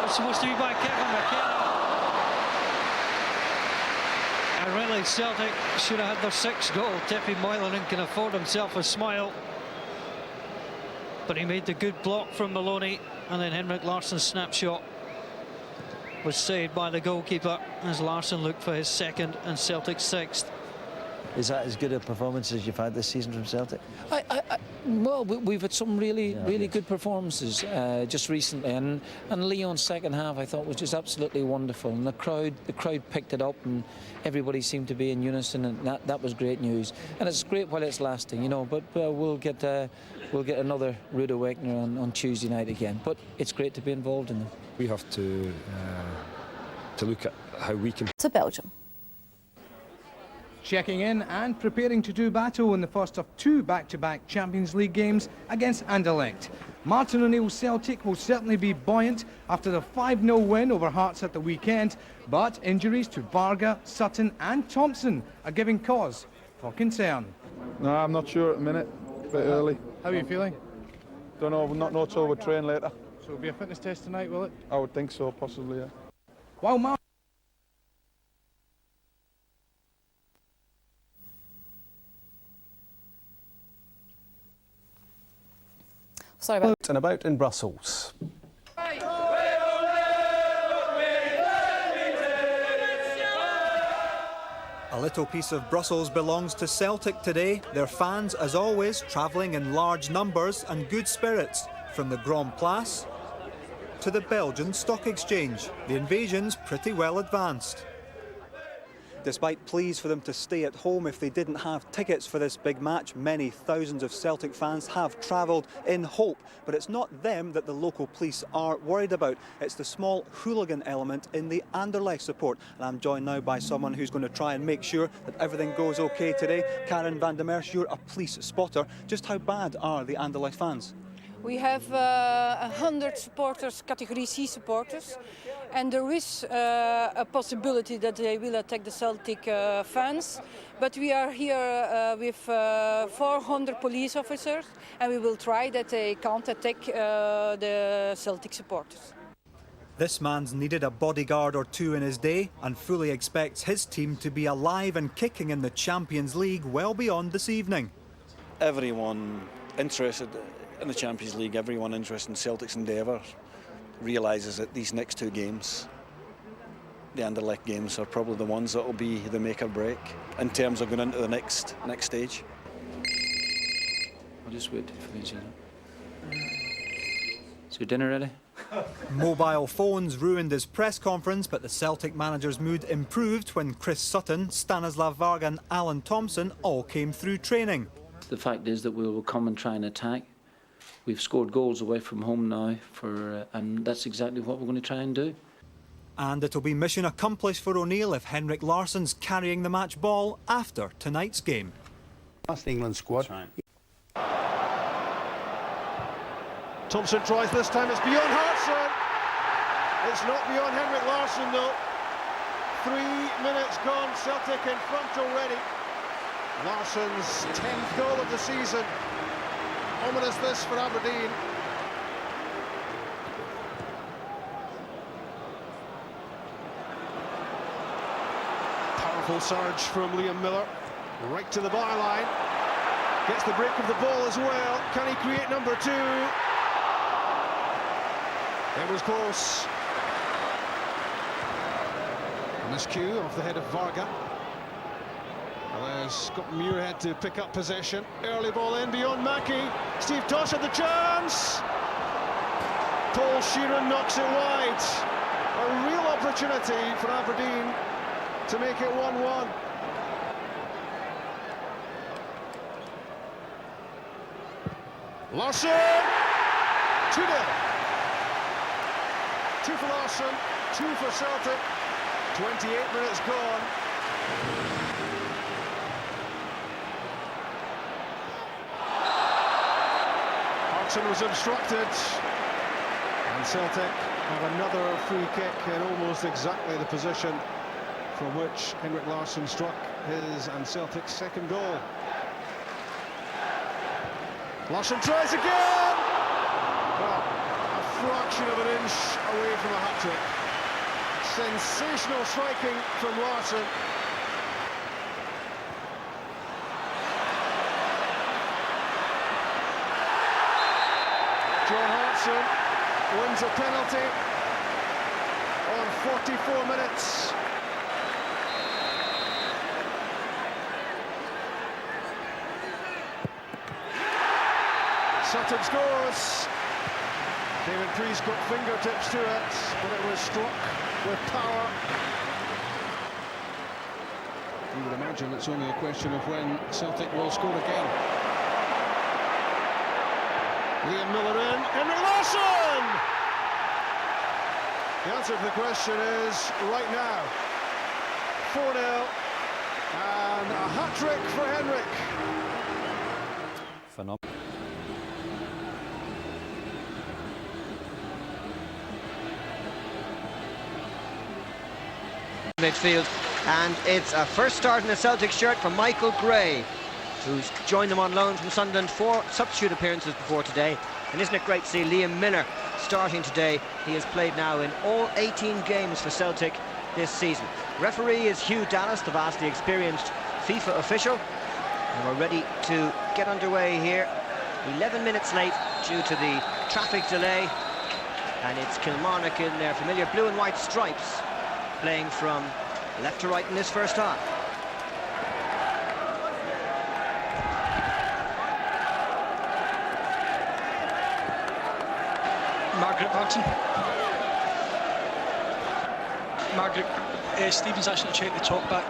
was supposed to be by Kevin McKenna. And really, Celtic should have had their 6th goal. Tippy Moylan can afford himself a smile. But he made the good block from Maloney, and then Henrik Larsson's snapshot was saved by the goalkeeper as Larsson looked for his 2nd and Celtic's 6th. Is that as good a performance as you've had this season from Celtic? Well, we've had some really good performances just recently, and Leon's second half I thought was just absolutely wonderful, and the crowd picked it up, and everybody seemed to be in unison, and that was great news. And it's great while it's lasting, you know. But we'll get another rude awakening on Tuesday night again. But it's great to be involved in them. We have to look at how we can. To Belgium. Checking in and preparing to do battle in the first of 2 back-to-back Champions League games against Anderlecht. Martin O'Neill's Celtic will certainly be buoyant after the 5-0 win over Hearts at the weekend, but injuries to Varga, Sutton and Thompson are giving cause for concern. No, I'm not sure at the minute. A bit early. How are you feeling? Don't know, not know till we train later. So it'll be a fitness test tonight, will it? I would think so, possibly, yeah. While Sorry about and about in Brussels. A little piece of Brussels belongs to Celtic today. Their fans, as always, travelling in large numbers and good spirits. From the Grand Place to the Belgian Stock Exchange. The invasion's pretty well advanced. Despite pleas for them to stay at home if they didn't have tickets for this big match, many thousands of Celtic fans have travelled in hope. But it's not them that the local police are worried about. It's the small hooligan element in the Anderlecht support. And I'm joined now by someone who's going to try and make sure that everything goes OK today. Karen van der Merch, you're a police spotter. Just how bad are the Anderlecht fans? We have 100 supporters, category C supporters, and there is a possibility that they will attack the Celtic fans. But we are here with 400 police officers, and we will try that they can't attack the Celtic supporters. This man's needed a bodyguard or 2 in his day and fully expects his team to be alive and kicking in the Champions League well beyond this evening. Everyone interested in the Champions League, everyone interested in Celtic's endeavour realises that these next 2 games, the Anderlecht games, are probably the ones that will be the make or break in terms of going into the next stage. I'll just wait for you. Is your dinner ready? Mobile phones ruined his press conference, but the Celtic manager's mood improved when Chris Sutton, Stanislav Varga and Alan Thompson all came through training. The fact is that we will come and try and attack. We've scored goals away from home now, and that's exactly what we're going to try and do. And it'll be mission accomplished for O'Neill if Henrik Larsson's carrying the match ball after tonight's game. Last England squad. Thompson tries this time, it's beyond Hartson. It's not beyond Henrik Larsson though. 3 minutes gone, Celtic in front already. Larsson's 10th goal of the season. Ominous this for Aberdeen. Powerful surge from Liam Miller, right to the byline. Gets the break of the ball as well. Can he create number 2? It was close. Miscue off the head of Varga. Scott Muirhead to pick up possession. Early ball in beyond Mackey. Steve Tosh had the chance. Paul Sheeran knocks it wide. A real opportunity for Aberdeen to make it 1-1. Larsson! 2-0. 2 for Larsson, 2 for Celtic. 28 minutes gone. Was obstructed, and Celtic have another free kick in almost exactly the position from which Henrik Larsson struck his and Celtic's 2nd goal. Larsson tries again. Well, a fraction of an inch away from a hat-trick. Sensational striking from Larsson. John Hartson wins a penalty on 44 minutes. Sutton scores. David Priest got fingertips to it, but it was struck with power. You would imagine it's only a question of when Celtic will score again. Liam Miller in, Henrik Larsson! The answer to the question is right now. 4-0, and a hat-trick for Henrik. Phenomenal. Midfield, and it's a first start in a Celtic shirt from Michael Gray, who's joined them on loan from Sunderland. 4 substitute appearances before today, and isn't it great to see Liam Miller starting today? He has played now in all 18 games for Celtic this season. Referee is Hugh Dallas, the vastly experienced FIFA official, and we're ready to get underway here. 11 minutes late due to the traffic delay, and it's Kilmarnock in their familiar blue and white stripes, playing from left to right in this first half. Margaret Martin. Margaret Stevens actually checked the talk back.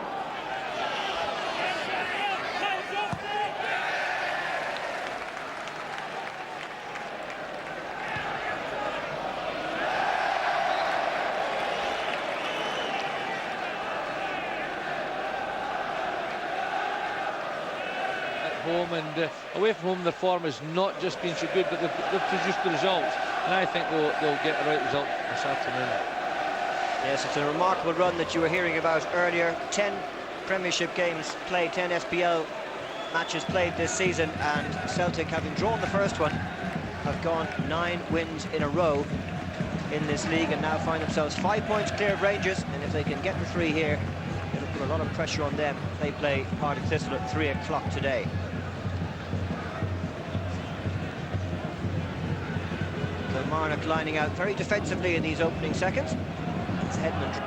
Home and away from home, their form has not just been so good, but they've produced the results, and I think they'll get the right result this afternoon. Yes, it's a remarkable run that you were hearing about earlier. 10 Premiership games played, 10 SPL matches played this season, and Celtic, having drawn the first one, have gone 9 wins in a row in this league, and now find themselves 5 points clear of Rangers, and if they can get the 3 here, it'll put a lot of pressure on them. They play Partick Thistle at 3 o'clock today. Kilmarnock lining out very defensively in these opening seconds. It's Edmund.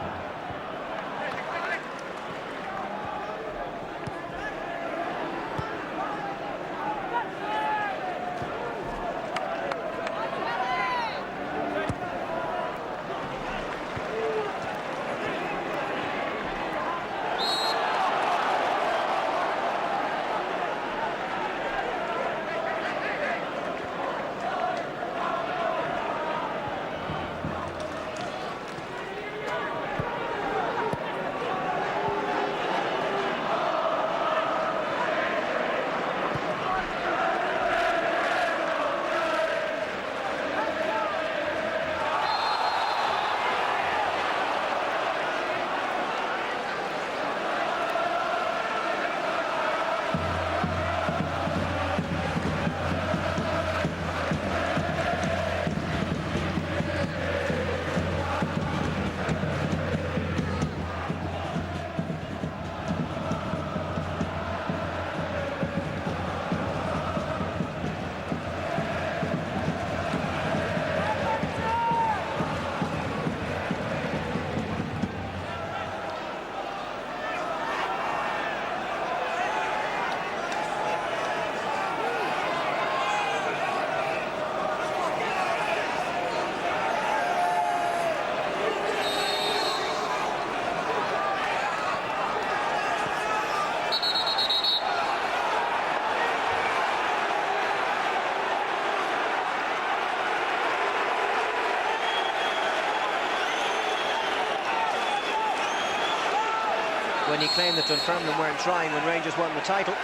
When he claimed that Dunfermline weren't trying when Rangers won the title,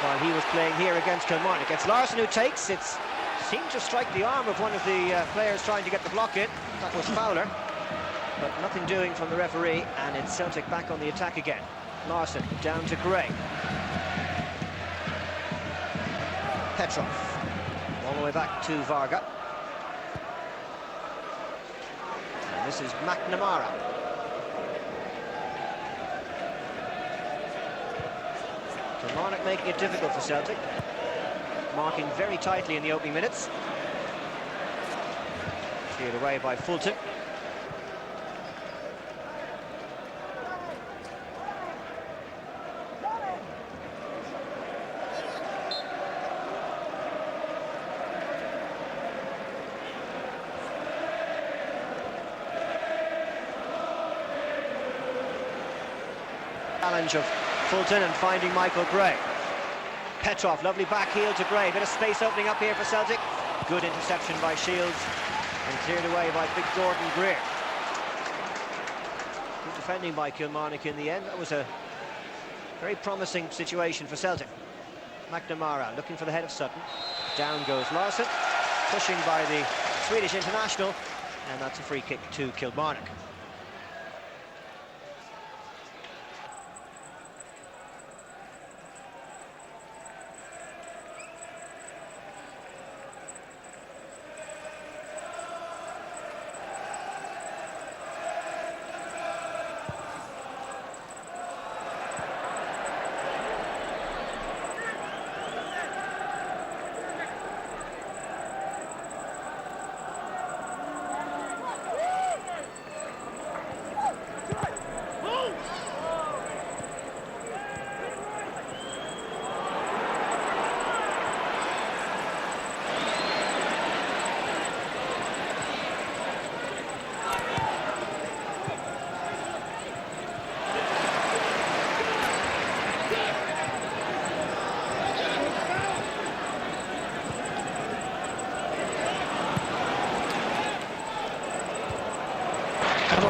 while he was playing here against Kilmarnock. It's Larsson who takes it. Seemed to strike the arm of one of the players trying to get the block in. That was Fowler, but nothing doing from the referee, and it's Celtic back on the attack again. Larsson down to Gray. Petrov all the way back to Varga. This is McNamara. Kilmarnock making it difficult for Celtic, marking very tightly in the opening minutes. Cleared away by Fulton. Challenge of Fulton and finding Michael Gray. Petrov, lovely back heel to Gray. Bit of space opening up here for Celtic. Good interception by Shields and cleared away by big Gordon Greer. Good defending by Kilmarnock in the end. That was a very promising situation for Celtic. McNamara looking for the head of Sutton. Down goes Larsson. Pushing by the Swedish international, and that's a free kick to Kilmarnock.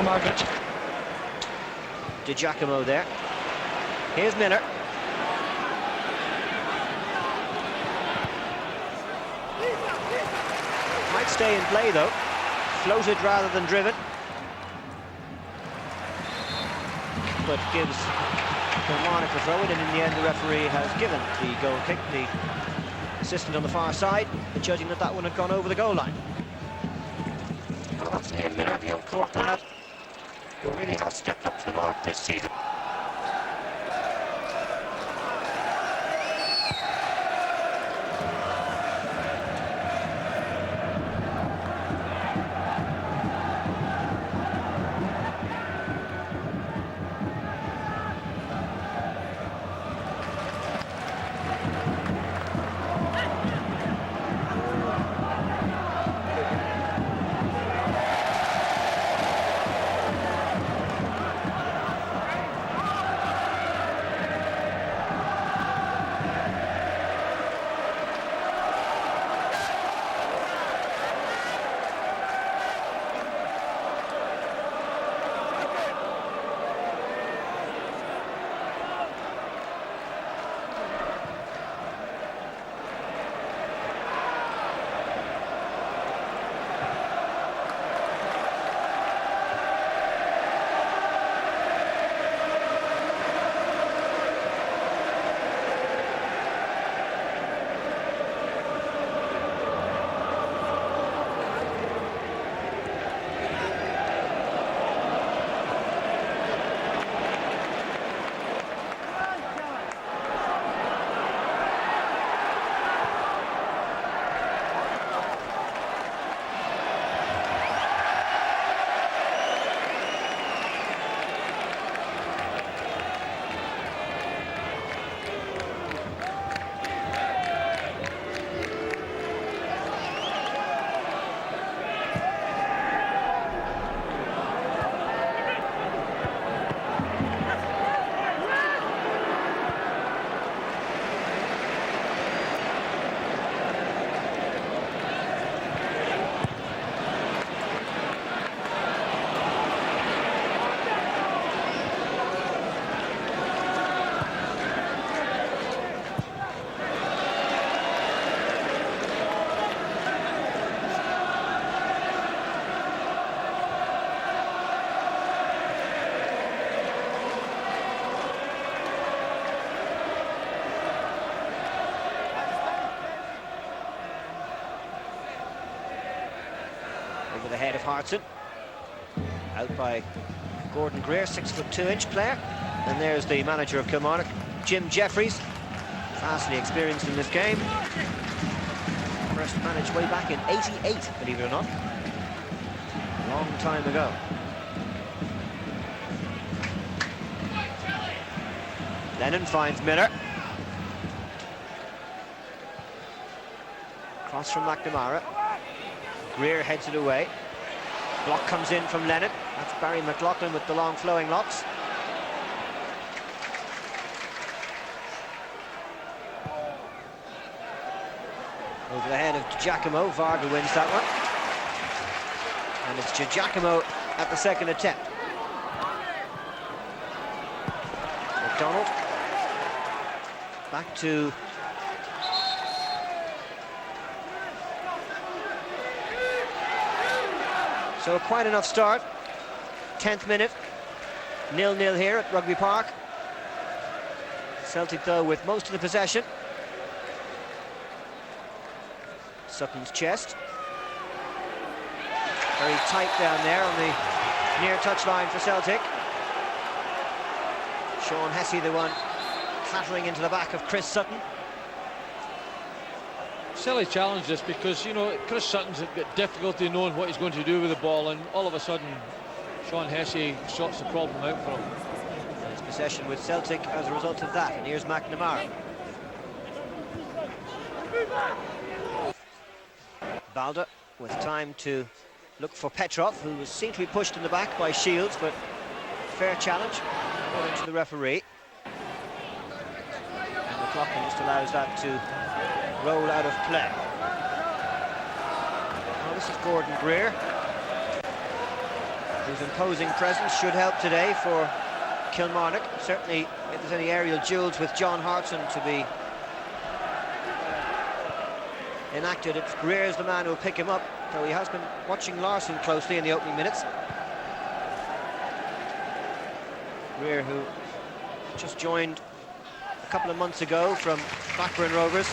Margaret. Di Giacomo there. Here's Miller. Might stay in play though. Floated rather than driven. But gives Kilmarnock a throw-in, and in the end the referee has given the goal kick. The assistant on the far side judging that that one had gone over the goal line. Miller, the uncorked on that, who really has stepped up to the mark this season. Over the head of Hartson. out by Gordon Greer, 6'2" player. And there's the manager of Kilmarnock, Jim Jeffries, vastly experienced in this game. First managed way back in '88, believe it or not. A long time ago. Lennon finds Miller. Cross from McNamara. Greer heads it away. Block comes in from Lennon. That's Barry McLaughlin with the long flowing locks. Over the head of Giacomo. Varga wins that one. And it's Giacomo at the second attempt. McDonald. Back to so quite enough start. 10th minute, 0-0 here at Rugby Park. Celtic though with most of the possession. Sutton's chest. Very tight down there on the near touchline for Celtic. Sean Hesse, the one clattering into the back of Chris Sutton. Silly challenge this because, you know, Chris Sutton's got difficulty knowing what he's going to do with the ball, and all of a sudden Sean Hesse sorts the problem out for him. It's possession with Celtic as a result of that, and here's McNamara. Balda with time to look for Petrov, who was seen to be pushed in the back by Shields, but fair challenge according to the referee. And McLaughlin just allows that to roll out of play. Well, this is Gordon Greer, whose imposing presence should help today for Kilmarnock. Certainly, if there's any aerial duels with John Hartson to be enacted, it's Greer's the man who'll pick him up, though he has been watching Larson closely in the opening minutes. Greer, who just joined a couple of months ago from Blackburn Rovers.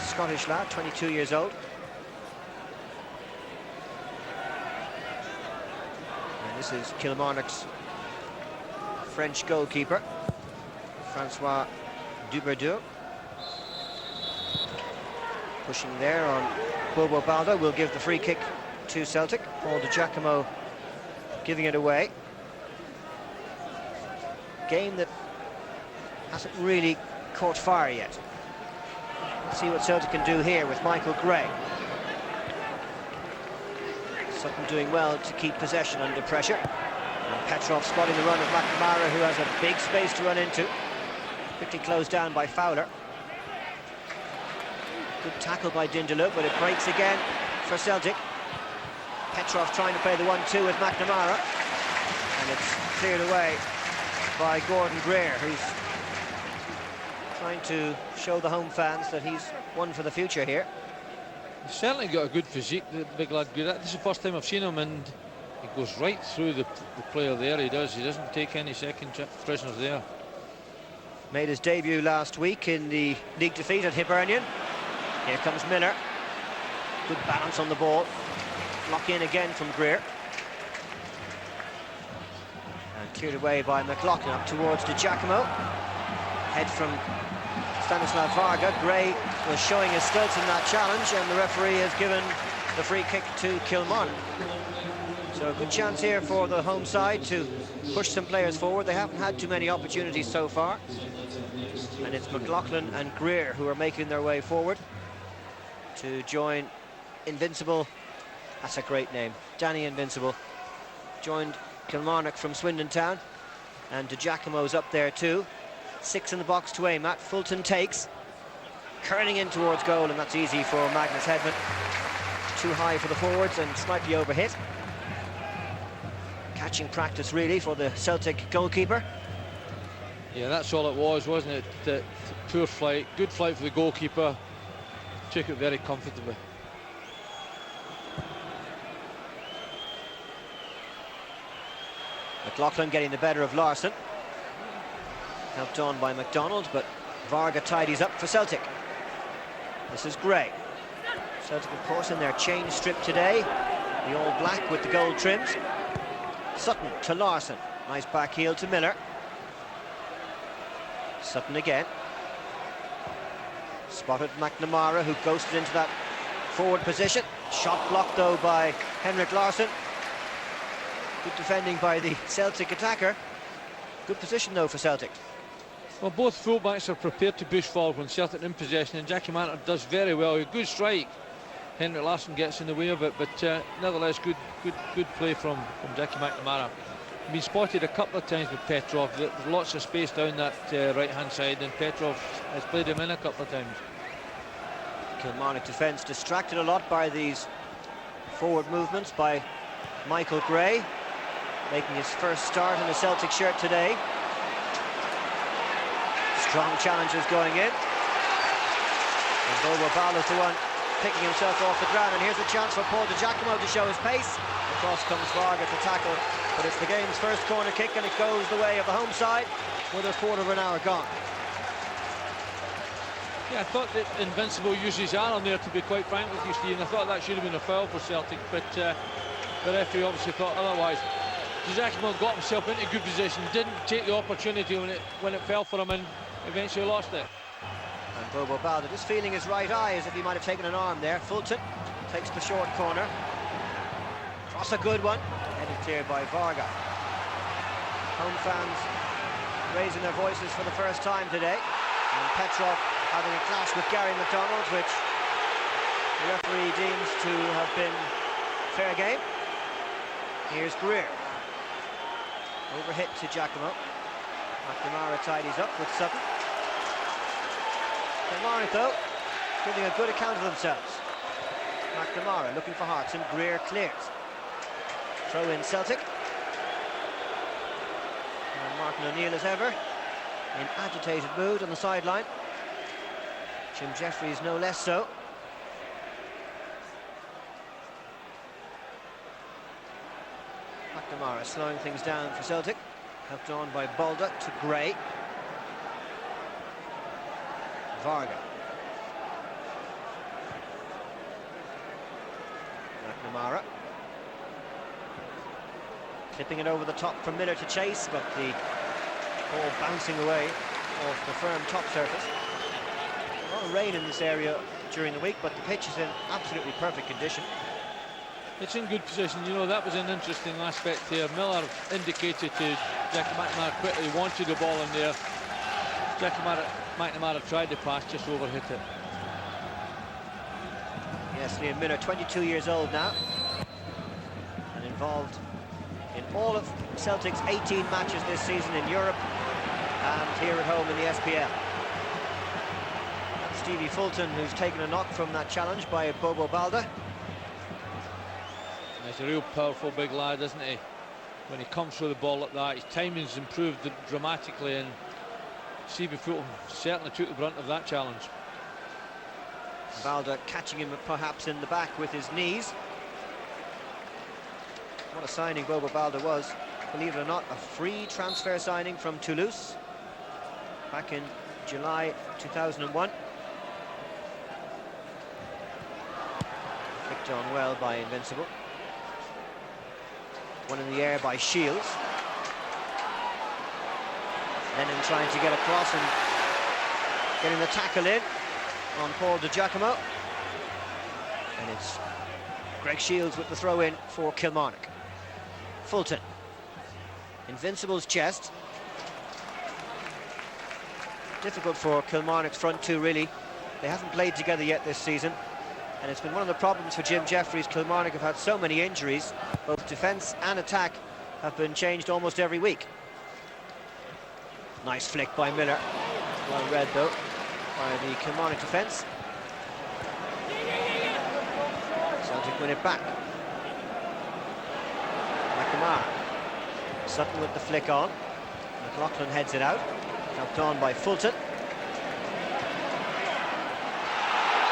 Scottish lad, 22 years old. And this is Kilmarnock's French goalkeeper, Francois Duberdoux. Pushing there on Bobo Balda will give the free kick to Celtic. Paul Di Giacomo giving it away. Game that hasn't really caught fire yet. Let's see what Celtic can do here with Michael Gray. Sutton doing well to keep possession under pressure. And Petrov spotting the run of McNamara, who has a big space to run into. Quickly closed down by Fowler. Good tackle by Dindelow, but it breaks again for Celtic. Petrov trying to play the 1-2 with McNamara. And it's cleared away by Gordon Greer, who's trying to show the home fans that he's one for the future here. He's certainly got a good physique, the big lad. This is the first time I've seen him, and he goes right through the player there. He doesn't take any second prisoners there. Made his debut last week in the league defeat at Hibernian. Here comes Miller. Good balance on the ball. Lock in again from Greer. And cleared away by McLaughlin up towards Di Giacomo. Head from Stanislav Varga. Gray was showing his stilts in that challenge, and the referee has given the free kick to Kilmarnock. So a good chance here for the home side to push some players forward. They haven't had too many opportunities so far. And it's McLaughlin and Greer who are making their way forward to join Invincible. That's a great name, Danny Invincible. Joined Kilmarnock from Swindon Town, and Di Giacomo's up there too. 6 in the box to aim at. Fulton takes, curling in towards goal, and that's easy for Magnus Hedman. Too high for the forwards and slightly overhit. Catching practice really for the Celtic goalkeeper. Yeah, that's all it was, wasn't it? The poor flight, good flight for the goalkeeper. Took it very comfortably. McLaughlin getting the better of Larson. Helped on by McDonald, but Varga tidies up for Celtic. This is Gray. Celtic, of course, in their change strip today. The all black with the gold trims. Sutton to Larson. Nice back heel to Miller. Sutton again. Spotted McNamara, who ghosted into that forward position. Shot blocked though by Henrik Larsson. Good defending by the Celtic attacker. Good position though for Celtic. Well, both fullbacks are prepared to push forward when Celtic in possession, and Jackie Manter does very well. A good strike. Henrik Larsson gets in the way of it, but nevertheless, good play from Jackie McNamara. Been spotted a couple of times with Petrov. There's lots of space down that right-hand side, and Petrov has played him in a couple of times. Kilmarnock defence distracted a lot by these forward movements by Michael Gray, making his first start in a Celtic shirt today. Strong challenges going in. And Bobo Balda's the one picking himself off the ground, and here's a chance for Paul Di Giacomo to show his pace. Across comes Varga to tackle, but it's the game's first corner kick, and it goes the way of the home side with a quarter of an hour gone. Yeah, I thought that Invincible used his arm there, to be quite frank with you, Stephen. I thought that should have been a foul for Celtic, but the referee obviously thought otherwise. Di Giacomo got himself into good position, didn't take the opportunity when it fell for him, and eventually lost it. And Bobo Balda just feeling his right eye as if he might have taken an arm there. Fulton takes the short corner. Cross a good one. Headed cleared by Varga. Home fans raising their voices for the first time today. And Petrov having a clash with Gary McDonald, which the referee deems to have been fair game. Here's Greer. Overhit to Giacomo. McNamara tidies up with Sutton. Kilmarnock, though, giving a good account of themselves. McNamara looking for Hartson. Greer clears. Throw in Celtic. And Martin O'Neill, as ever, in agitated mood on the sideline. Jim Jeffries no less so. McNamara slowing things down for Celtic. Helped on by Balda to Gray. Varga. McNamara. Clipping it over the top from Miller to chase, but the ball bouncing away off the firm top surface. A lot of rain in this area during the week, but the pitch is in absolutely perfect condition. It's in good position. You know, that was an interesting aspect here. Miller indicated to Jackie McNamara quickly wanted the ball in there. Jackie McNamara tried to pass, just overhit it. Yes, Liam Miller, 22 years old now, and involved in all of Celtic's 18 matches this season in Europe and here at home in the SPL. That's Stevie Fulton, who's taken a knock from that challenge by Bobo Balda. He's a real powerful big lad, isn't he? When he comes through the ball like that, his timing's improved dramatically, and Stevie Fulton certainly took the brunt of that challenge. Balda catching him perhaps in the back with his knees. What a signing Bobo Balda was. Believe it or not, a free transfer signing from Toulouse back in July 2001. Flicked on well by Invincible. One in the air by Shields. Lennon trying to get across and getting the tackle in on Paul Di Giacomo. And it's Greg Shields with the throw in for Kilmarnock. Fulton. Invincible's chest. Difficult for Kilmarnock's front two, really. They haven't played together yet this season, and it's been one of the problems for Jim Jeffries. Kilmarnock have had so many injuries. Both defence and attack have been changed almost every week. Nice flick by Miller. Well read, though, by the Kilmarnock defence. Celtic win it back. McNamara. Sutton with the flick on. McLaughlin heads it out. Helped on by Fulton.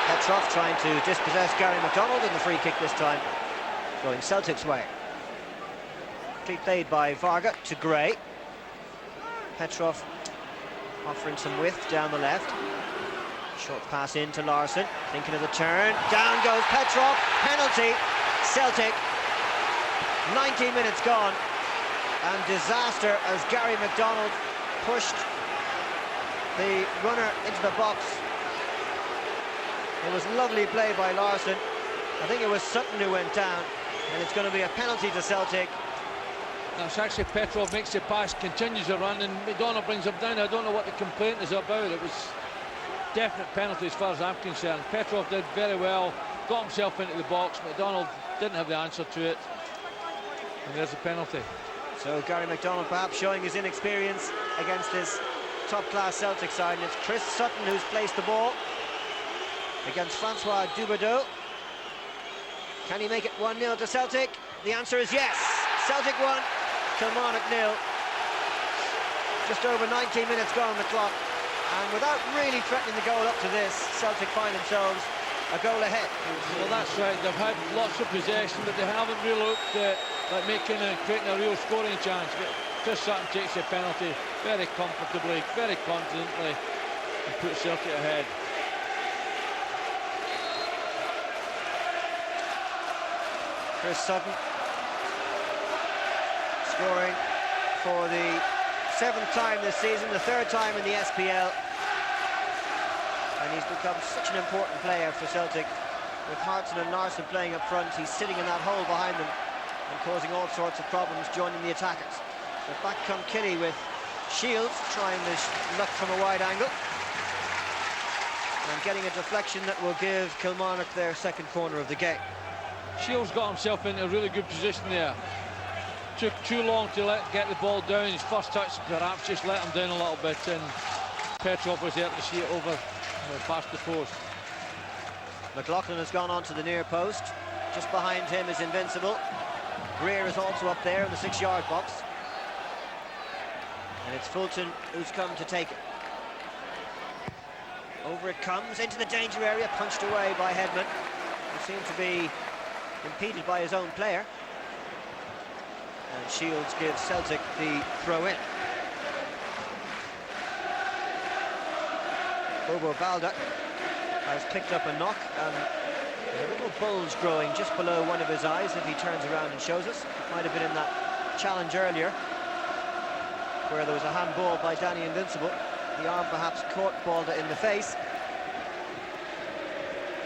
Petrov trying to dispossess Gary McDonald, and the free kick this time going Celtic's way. Cleat played by Varga to Gray. Petrov offering some width down the left. Short pass in to Larsson, thinking of the turn. Down goes Petrov. Penalty. Celtic 19 minutes gone, and disaster as Gary McDonald pushed the runner into the box. It was lovely play by Larsson. I think it was Sutton who went down, and it's going to be a penalty to Celtic. That's actually Petrov makes the pass, continues the run, and McDonald brings him down. I don't know what the complaint is about. It was definite penalty as far as I'm concerned. Petrov did very well, got himself into the box. McDonald didn't have the answer to it, and there's a penalty. So Gary McDonald perhaps showing his inexperience against this top-class Celtic side, and it's Chris Sutton who's placed the ball against Francois Dubadeau. Can he make it 1-0 to Celtic? The answer is yes. Celtic 1, Kilmarnock 0. Just over 19 minutes gone on the clock, and without really threatening the goal up to this, Celtic find themselves a goal ahead. Well, that's right. They've had lots of possession, but they haven't really looked like making and creating a real scoring chance. But Chris Sutton takes the penalty very comfortably, very confidently, and puts Celtic ahead. Chris Sutton scoring for the 7th time this season, the 3rd time in the SPL, and he's become such an important player for Celtic. With Hartson and Larsson playing up front, he's sitting in that hole behind them and causing all sorts of problems, joining the attackers. But back come Killie with Shields trying this luck from a wide angle and getting a deflection that will give Kilmarnock their 2nd corner of the game. Shields got himself into a really good position there. Took too long to get the ball down. His first touch perhaps just let him down a little bit, and Petrov was there to see it over past the post. McLaughlin has gone on to the near post. Just behind him is Invincible. Greer is also up there in the 6-yard box. And it's Fulton who's come to take it. Over it comes, into the danger area, punched away by Hedman, who seemed to be impeded by his own player. And Shields gives Celtic the throw-in. Bobo Balda has picked up a knock, and there's a little bulge growing just below one of his eyes if he turns around and shows us. It might have been in that challenge earlier, where there was a handball by Danny Invincible. The arm perhaps caught Balda in the face.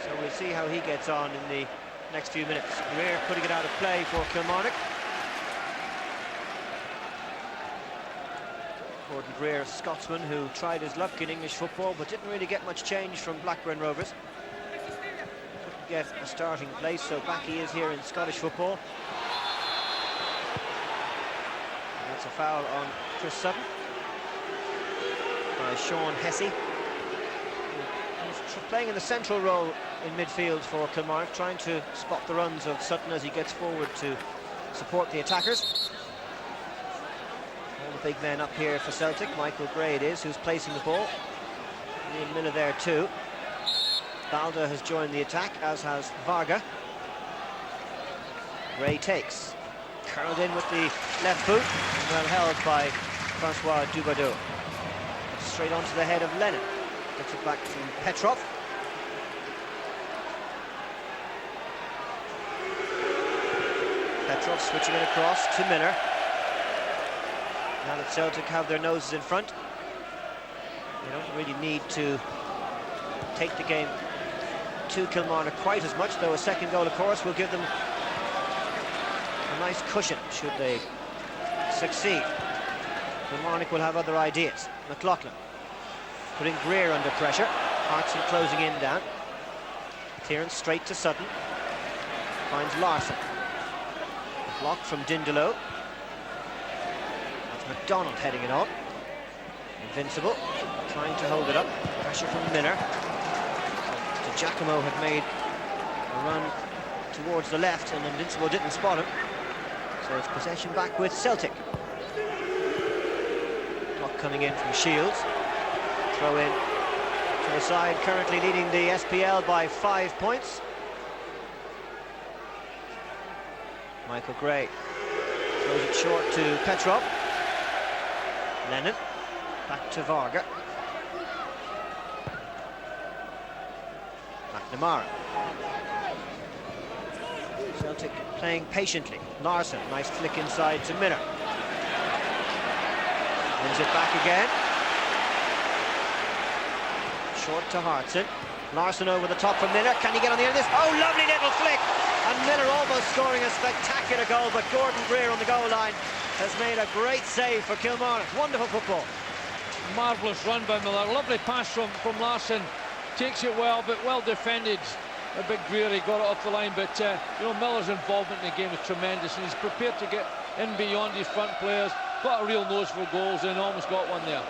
So we'll see how he gets on in the next few minutes. Greer putting it out of play for Kilmarnock. Gordon Greer, Scotsman, who tried his luck in English football but didn't really get much change from Blackburn Rovers. Couldn't get a starting place, so back he is here in Scottish football. And that's a foul on Chris Sutton by Sean Hesse. He's playing in the central role in midfield for Kilmarnock, trying to spot the runs of Sutton as he gets forward to support the attackers. All the big men up here for Celtic. Michael Gray it is who's placing the ball. Ian Miller there too. Balda has joined the attack, as has Varga. Gray takes. Curled in with the left boot, well held by Francois Dubadeau. Straight onto the head of Lennon. Gets it back from Petrov. Petrov switching it across to Miller. Now that Celtic have their noses in front, they don't really need to take the game to Kilmarnock quite as much, though a 2nd goal, of course, will give them a nice cushion should they succeed. Kilmarnock will have other ideas. McLaughlin putting Greer under pressure. Hartson closing in down. Clearance straight to Sutton. Finds Larsson. Block from Dindelow. That's McDonald heading it on. Invincible trying to hold it up. Pressure from Miller. So Giacomo had made a run towards the left, and Invincible didn't spot him. So it's possession back with Celtic. Block coming in from Shields. Throw in to the side, currently leading the SPL by 5 points. Michael Gray throws it short to Petrov. Lennon back to Varga. McNamara. Celtic playing patiently. Larsson, nice flick inside to Miller. Wins it back again. Short to Hartson. Larsson over the top for Miller. Can he get on the end of this? Oh, lovely little flick! And Miller almost scoring a spectacular goal, but Gordon Greer on the goal line has made a great save for Kilmarnock. Wonderful football. Marvellous run by Miller. Lovely pass from Larsson. Takes it well, but well defended. A big Greer, he got it off the line, but you know, Miller's involvement in the game is tremendous, and he's prepared to get in beyond his front players. Got a real nose for goals and almost got one there.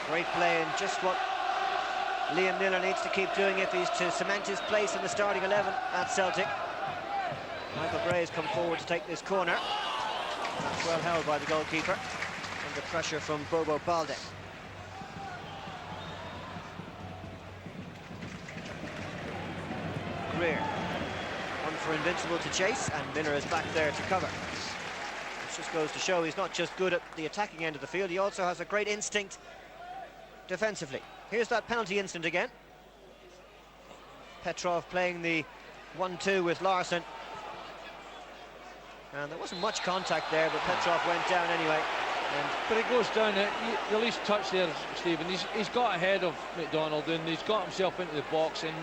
Great play, and just what Liam Miller needs to keep doing if he's to cement his place in the starting 11 at Celtic. Michael Gray has come forward to take this corner. That's well held by the goalkeeper under pressure from Bobo Balde. Greer, one for Invincible to chase, and Miller is back there to cover. This just goes to show he's not just good at the attacking end of the field, he also has a great instinct defensively. Here's that penalty instant again. Petrov playing the 1-2 with Larsson. And there wasn't much contact there, but Petrov went down anyway. But it goes down, the least touch there, Stephen. He's got ahead of McDonald and he's got himself into the box, and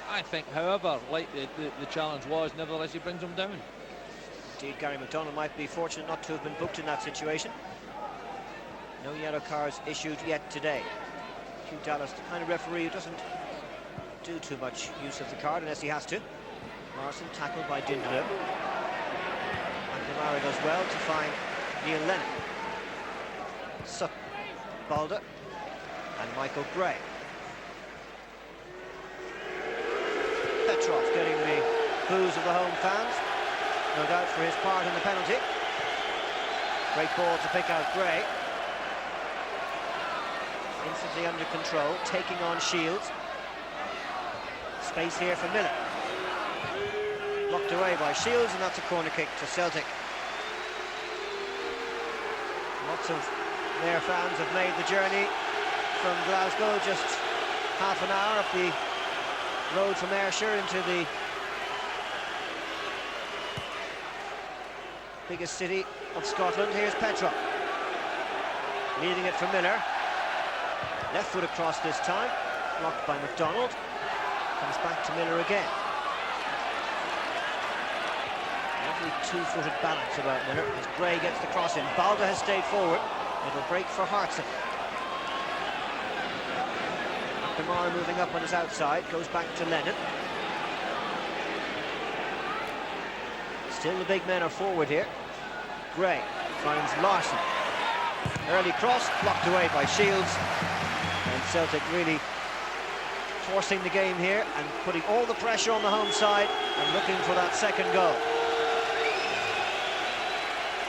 I think, however light the challenge was, nevertheless he brings him down. Indeed, Gary McDonald might be fortunate not to have been booked in that situation. No yellow cards issued yet today. Hugh Dallas, the kind of referee who doesn't do too much use of the card unless he has to. Larsson tackled by Dindler. McNamara does well to find Neil Lennon. Sutton, Balder, and Michael Gray. Petrov getting the boos of the home fans, no doubt for his part in the penalty. Great ball to pick out Gray. Instantly under control, taking on Shields. Space here for Miller. Blocked away by Shields, and that's a corner kick to Celtic. Lots of their fans have made the journey from Glasgow, just half an hour up the road from Ayrshire into the biggest city of Scotland. Here's Petrov, leading it for Miller. Left foot across this time, blocked by McDonald. Comes back to Miller again. Lovely two-footed balance about Miller as Gray gets the cross in. Balder has stayed forward. It'll break for Hartson. McNamara moving up on his outside, goes back to Lennon. Still the big men are forward here. Gray finds Larsson. Early cross, blocked away by Shields. And Celtic really forcing the game here and putting all the pressure on the home side and looking for that second goal.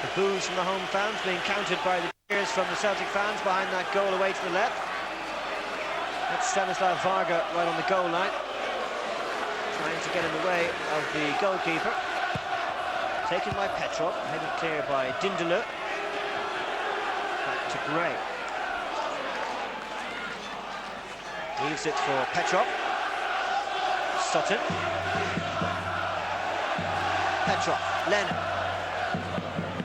The boos from the home fans being countered by the cheers from the Celtic fans behind that goal away to the left. That's Stanislav Varga right on the goal line, trying to get in the way of the goalkeeper. Taken by Petrov, headed clear by Dindler. Back to Gray. Leaves it for Petrov. Sutton. Petrov, Lennon.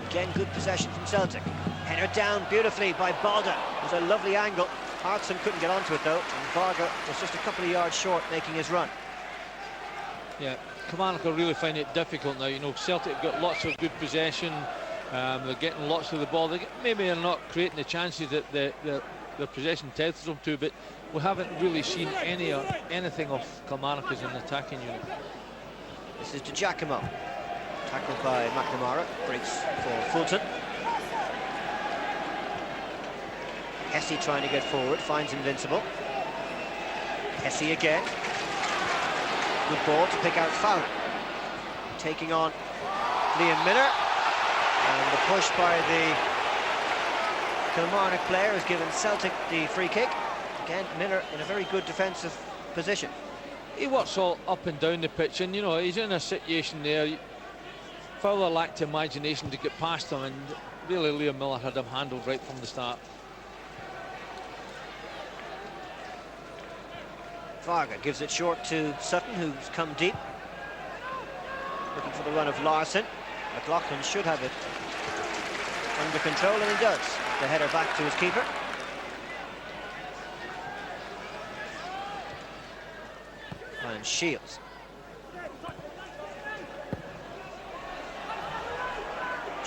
Again, good possession from Celtic. Header down beautifully by Balder. It was a lovely angle. Hartson couldn't get onto it though, and Varga was just a couple of yards short making his run. Yeah, Kilmarnock are really finding it difficult now. You know, Celtic have got lots of good possession. They're getting lots of the ball. Maybe they're not creating the chances that their possession tethers them to, but we haven't really seen anything of Kilmarnock as an attacking unit. This is to Giacomo. Tackled by McNamara, breaks for Fulton. Hesse trying to get forward, finds Invincible. Hesse again. Good ball to pick out Fowler. Taking on Liam Miller. And the push by the Kilmarnock player has given Celtic the free kick. Again, Miller in a very good defensive position. He works all up and down the pitch, and you know, he's in a situation there. Fowler lacked imagination to get past him, and really Liam Miller had him handled right from the start. Varga gives it short to Sutton, who's come deep. Looking for the run of Larson. McLaughlin should have it under control, and he does. The header back to his keeper. And Shields.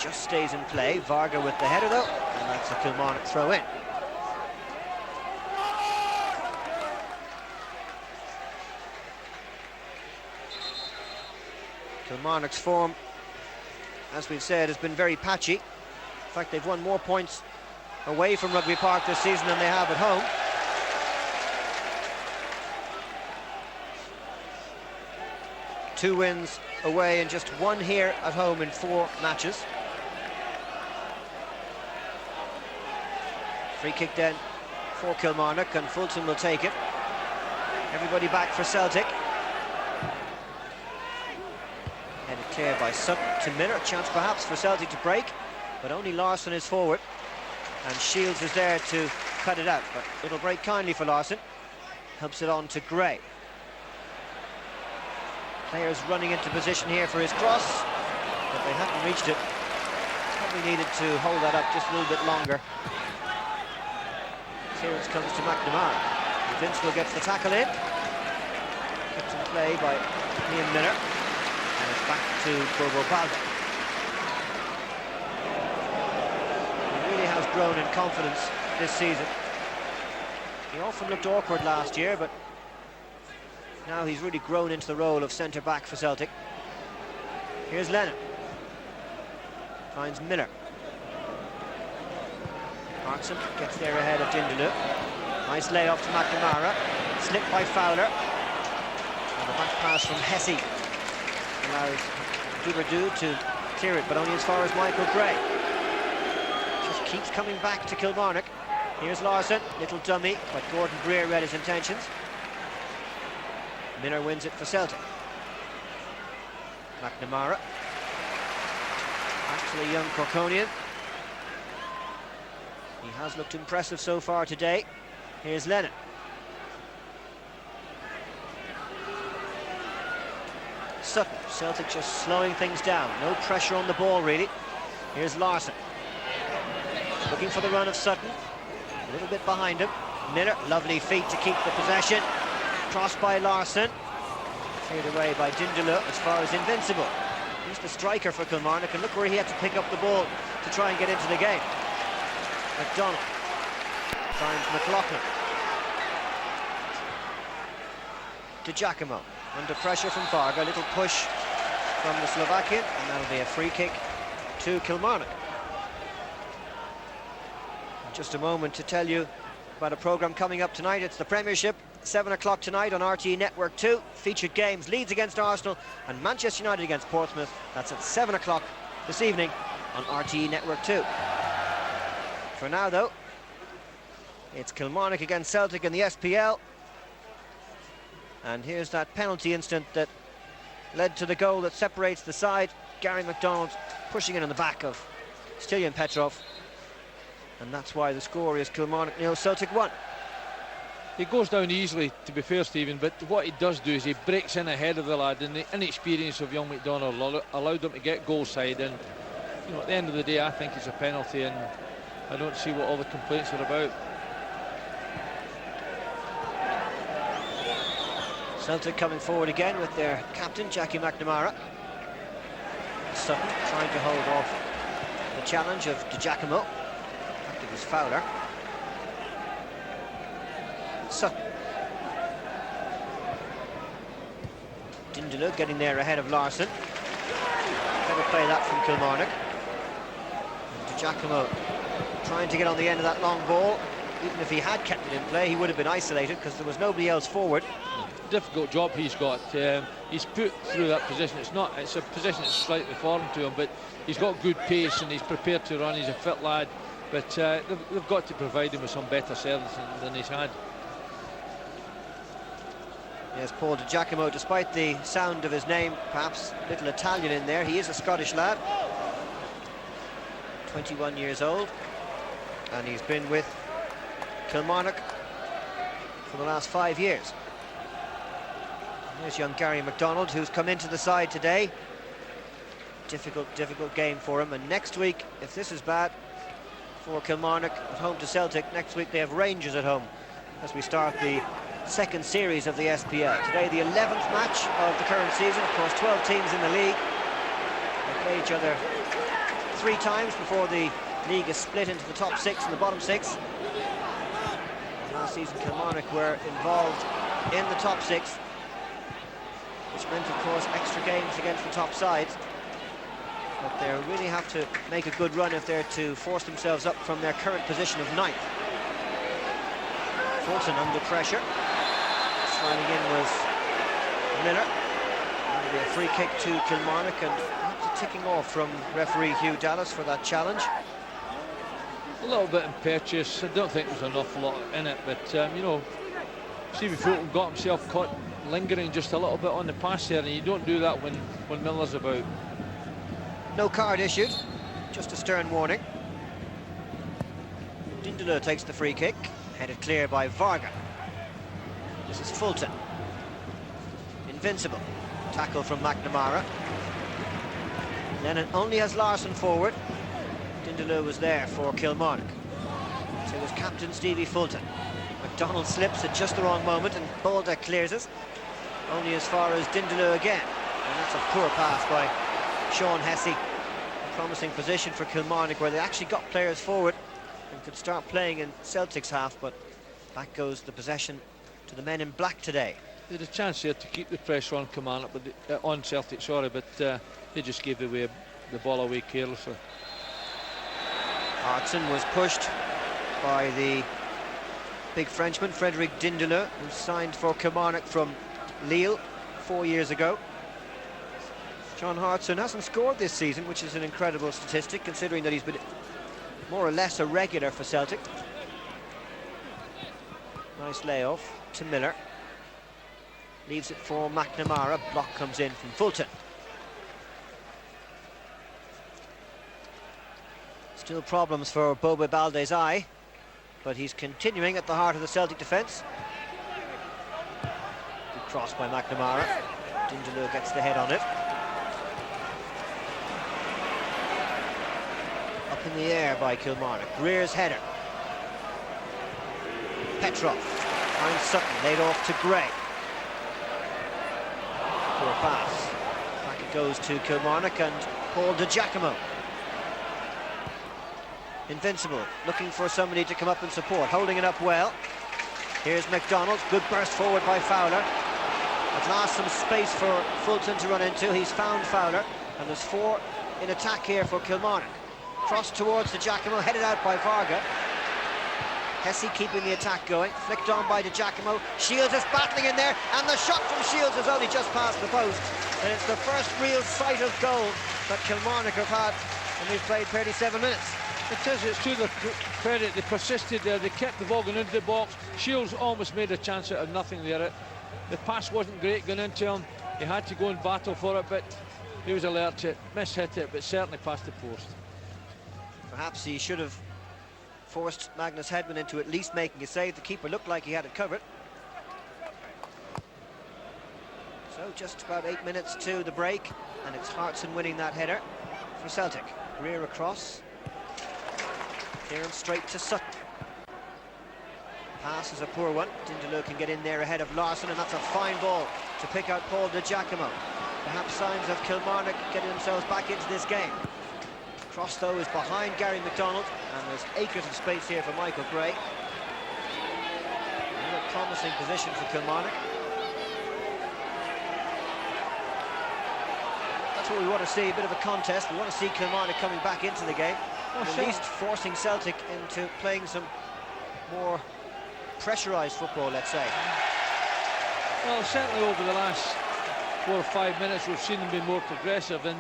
Just stays in play. Varga with the header though, and that's a Kilmarnock throw in. Kilmarnock's form, as we've said, has been very patchy. In fact, they've won more points away from Rugby Park this season than they have at home. Two wins away and just one here at home in 4 matches. Free kick then for Kilmarnock, and Fulton will take it. Everybody back for Celtic. Headed clear by Sutton to Miller. Chance perhaps for Celtic to break, but only Larson is forward. And Shields is there to cut it out, but it'll break kindly for Larson. Helps it on to Gray. Players running into position here for his cross, but they haven't reached it. Probably needed to hold that up just a little bit longer. Clearance comes to McNamara. Invincible gets the tackle in. Kept in play by Liam Miller. And it's back to Bobo Balda. He really has grown in confidence this season. He often looked awkward last year, but now he's really grown into the role of centre-back for Celtic. Here's Lennon. Finds Miller. Hartson gets there ahead of Dindaloo. Nice lay-up to McNamara. Slipped by Fowler. And the back pass from Hesse allows Guiberdou to clear it, but only as far as Michael Gray. Just keeps coming back to Kilmarnock. Here's Larson, little dummy, but Gordon Greer read his intentions. Miller wins it for Celtic. McNamara. Actually, young Corkonian. He has looked impressive so far today. Here's Lennon. Sutton. Celtic just slowing things down. No pressure on the ball, really. Here's Larson. Looking for the run of Sutton. A little bit behind him. Miller, lovely feet to keep the possession. Crossed by Larson. Cleared away by Dindaloo as far as Invincible. He's the striker for Kilmarnock, and look where he had to pick up the ball to try and get into the game. McDonald finds McLaughlin. To Giacomo. Under pressure from Varga. A little push from the Slovakian, and that'll be a free kick to Kilmarnock. Just a moment to tell you about a programme coming up tonight. It's the Premiership, 7 o'clock tonight on RTE Network 2. Featured games, Leeds against Arsenal and Manchester United against Portsmouth. That's at 7 o'clock this evening on RTE Network 2. For now, though, it's Kilmarnock against Celtic in the SPL. And here's that penalty incident that led to the goal that separates the side. Gary McDonald pushing it in the back of Stiljan Petrov. And that's why the score is Kilmarnock 0, Celtic 1. He goes down easily, to be fair, Stephen, but what he does do is he breaks in ahead of the lad, and the inexperience of young McDonald allowed him to get goal side. And you know, at the end of the day, I think it's a penalty, and I don't see what all the complaints are about. Celtic coming forward again with their captain, Jackie McNamara. Sutton trying to hold off the challenge of Giacomo. It was Fowler. Sutton. Dindaloo getting there ahead of Larson. Better play that from Kilmarnock. And Giacomo trying to get on the end of that long ball. Even if he had kept it in play, he would have been isolated because there was nobody else forward. Difficult job he's got. He's put through that position. It's a position that's slightly foreign to him, but he's got good pace and he's prepared to run. He's a fit lad, but they've got to provide him with some better service than he's had. Yes, Paul Di Giacomo, despite the sound of his name, perhaps a little Italian in there, he is a Scottish lad. 21 years old, and he's been with Kilmarnock for the last 5 years. There's young Gary McDonald, who's come into the side today. Difficult game for him. And next week, if this is bad for Kilmarnock at home to Celtic, next week they have Rangers at home as we start the second series of the SPL. Today, the 11th match of the current season. Of course, 12 teams in the league. They play each other 3 times before the league is split into the top 6 and the bottom 6. Last season, Kilmarnock were involved in the top 6, which meant, of course, extra games against the top sides. But they really have to make a good run if they're to force themselves up from their current position of 9th. Fulton under pressure. Signing in was Miller. And a free kick to Kilmarnock, and perhaps a ticking off from referee Hugh Dallas for that challenge. A little bit impetuous. I don't think there's an awful lot in it, but you know, Stevie Fulton got himself caught lingering just a little bit on the pass there, and you don't do that when Miller's about. No card issued, just a stern warning. Dindeleu takes the free kick, headed clear by Varga. This is Fulton. Invincible. Tackle from McNamara. Lennon only has Larsson forward. Dindeleu was there for Kilmarnock. So it was captain Stevie Fulton. McDonald slips at just the wrong moment and Baldock clears it. Only as far as Dindeleu again. And that's a poor pass by Sean Hesse. A promising position for Kilmarnock where they actually got players forward and could start playing in Celtic's half, but back goes the possession to the men in black today. They had a chance here to keep the pressure on Kilmarnock, but on Celtic, sorry, but they just gave the ball away carelessly. Hartson was pushed by the big Frenchman, Frédéric Dindeleu, who signed for Kilmarnock from Lille 4 years ago. John Hartson hasn't scored this season, which is an incredible statistic, considering that he's been more or less a regular for Celtic. Nice layoff to Miller. Leaves it for McNamara. Block comes in from Fulton. Still problems for Bobe Balde's eye, but he's continuing at the heart of the Celtic defence. Good cross by McNamara. Dindeleu gets the head on it. Up in the air by Kilmarnock. Greer's header. Petrov finds Sutton, laid off to Gray. For a pass. Back it goes to Kilmarnock and Paul Di Giacomo. Invincible, looking for somebody to come up and support, holding it up well. Here's McDonald, good burst forward by Fowler. At last some space for Fulton to run into. He's found Fowler, and there's 4 in attack here for Kilmarnock. Cross towards Di Giacomo, headed out by Varga. Hesse keeping the attack going, flicked on by Di Giacomo. Shields is battling in there, and the shot from Shields is only just past the post. And it's the first real sight of goal that Kilmarnock have had, and they've played 37 minutes. It is, it's to their credit, they persisted there, they kept the ball going into the box. Shields almost made a chance out of nothing there. The pass wasn't great going into him, he had to go and battle for it, but he was alert to it, mishit it, but certainly past the post. Perhaps he should have forced Magnus Hedman into at least making a save. The keeper looked like he had it covered. So just about 8 minutes to the break, and it's Hartson winning that header for Celtic. Greer across. Clearance straight to Sutton. Pass is a poor one. Dindeleu can get in there ahead of Larsson, and that's a fine ball to pick out Paul Di Giacomo. Perhaps signs of Kilmarnock getting themselves back into this game. Cross, though, is behind Gary McDonald, and there's acres of space here for Michael Gray. Another promising position for Kilmarnock. That's what we want to see, a bit of a contest. We want to see Kilmarnock coming back into the game. At least forcing Celtic into playing some more pressurised football, let's say. Well, certainly over the last 4 or 5 minutes we've seen them be more progressive, and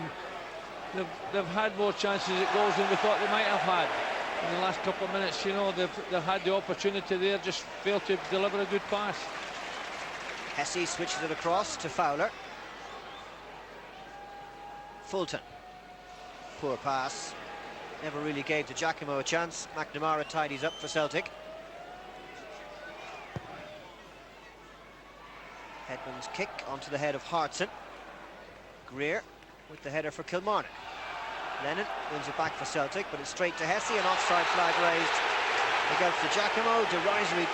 they've had more chances at goals than we thought they might have had in the last couple of minutes. You know, they've had the opportunity there, just failed to deliver a good pass. Hesse switches it across to Fowler. Fulton. Poor pass. Never really gave Di Giacomo a chance. McNamara tidies up for Celtic. Hedman's kick onto the head of Hartson. Greer with the header for Kilmarnock. Lennon wins it back for Celtic, but it's straight to Hesse, an offside flag raised against the Giacomo. Derisory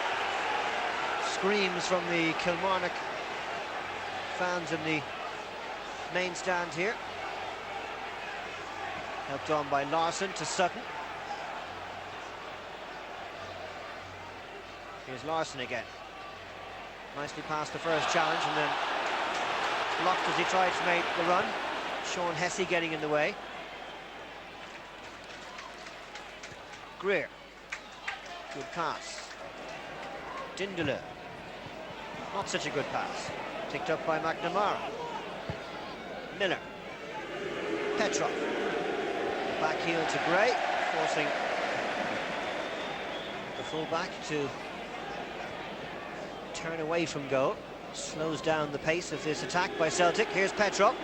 screams from the Kilmarnock fans in the main stand here. Helped on by Larsson to Sutton. Here's Larsson again. Nicely past the first challenge and then blocked as he tried to make the run. Sean Hesse getting in the way. Greer. Good pass. Dindler. Not such a good pass. Picked up by McNamara. Miller. Petrov. Back heel to Gray, forcing the full-back to turn away from goal. Slows down the pace of this attack by Celtic. Here's Petrov.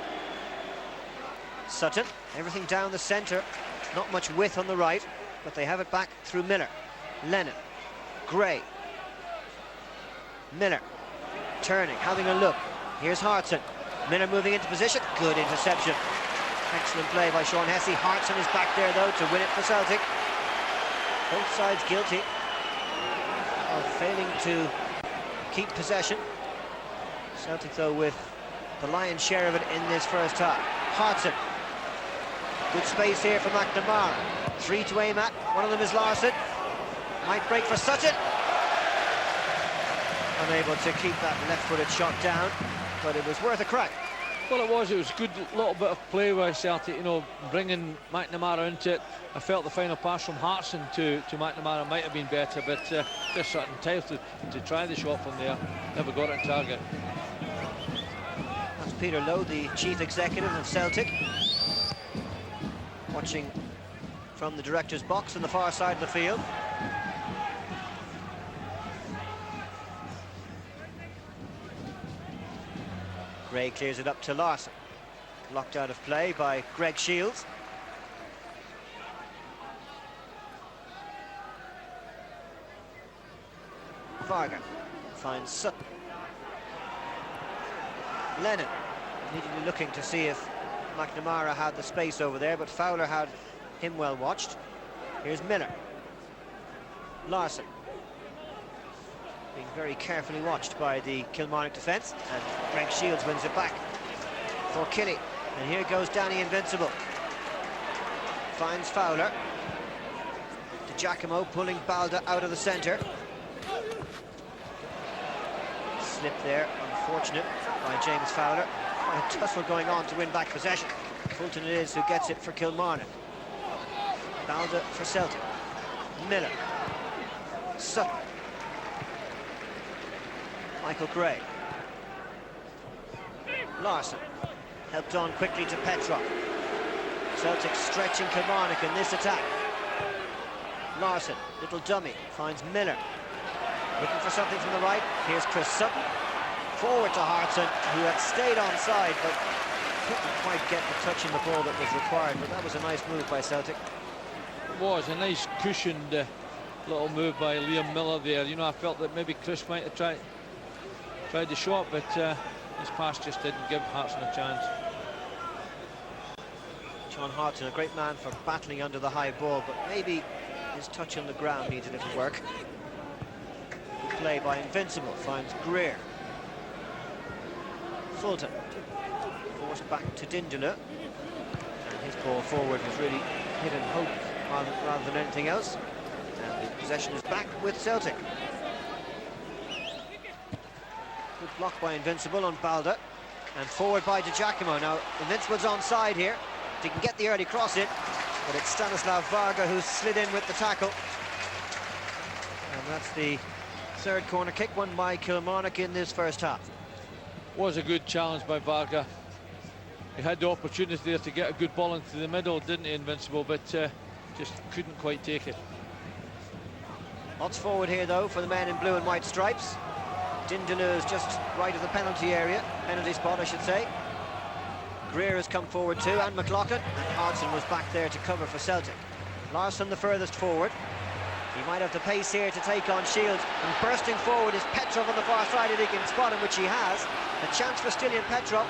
Sutton, everything down the centre. Not much width on the right, but they have it back through Miller. Lennon. Gray. Miller. Turning, having a look. Here's Hartson. Miller moving into position. Good interception. Excellent play by Sean Hesse. Hartson is back there, though, to win it for Celtic. Both sides guilty of failing to keep possession. Celtic, though, with the lion's share of it in this first half. Hartson. Good space here for McNamara. 3 to aim at. One of them is Larsson. Might break for Sutton. Unable to keep that left-footed shot down, but it was worth a crack. Well, it was a good little bit of play by Celtic, you know, bringing McNamara into it. I felt the final pass from Hartson to McNamara might have been better, but just Sutton entitled to try the shot from there. Never got it in target. That's Peter Lowe, the chief executive of Celtic, watching from the director's box on the far side of the field. Gray clears it up to Larsson. Locked out of play by Greg Shields. Varga finds Sutton. Lennon immediately looking to see if McNamara had the space over there, but Fowler had him well watched. Here's Miller. Larsson. Being very carefully watched by the Kilmarnock defence, and Greg Shields wins it back for Killie. And here goes Danny Invincible. Finds Fowler. De Giacomo pulling Balda out of the centre. Slip there, unfortunate, by James Fowler. Quite a tussle going on to win back possession. Fulton it is who gets it for Kilmarnock. Balda for Celtic. Miller. Sutton. Michael Gray. Larsson. Helped on quickly to Petrov. Celtic stretching Kilmarnock in this attack. Larsson, little dummy, finds Miller. Looking for something from the right. Here's Chris Sutton. Forward to Hartson, who had stayed onside, but couldn't quite get the touch in the ball that was required. But that was a nice move by Celtic. It was a nice cushioned little move by Liam Miller there. You know, I felt that maybe Chris might have tried the shot, but his pass just didn't give Hartson a chance. John Hartson, a great man for battling under the high ball, but maybe his touch on the ground needs a little work. Good play by Invincible, finds Greer. Fulton. Forced back to Dindler. And his ball forward was really hit and hope rather than anything else. And the possession is back with Celtic. Good block by Invincible on Balda. And forward by De Giacomo. Now, Invincible's onside here. He can get the early cross in, but it's Stanislav Varga who slid in with the tackle. And that's the third corner kick won by Kilmarnock in this first half. Was a good challenge by Varga. He had the opportunity there to get a good ball into the middle, didn't he, Invincible, but just couldn't quite take it. Lots forward here, though, for the men in blue and white stripes. Dindler is just right of the penalty area, penalty spot, I should say. Greer has come forward too, and McLaughlin, and Hartson was back there to cover for Celtic. Larsson the furthest forward. He might have the pace here to take on Shields, and bursting forward is Petrov on the far side if he can spot him, which he has. A chance for Stilian Petrov.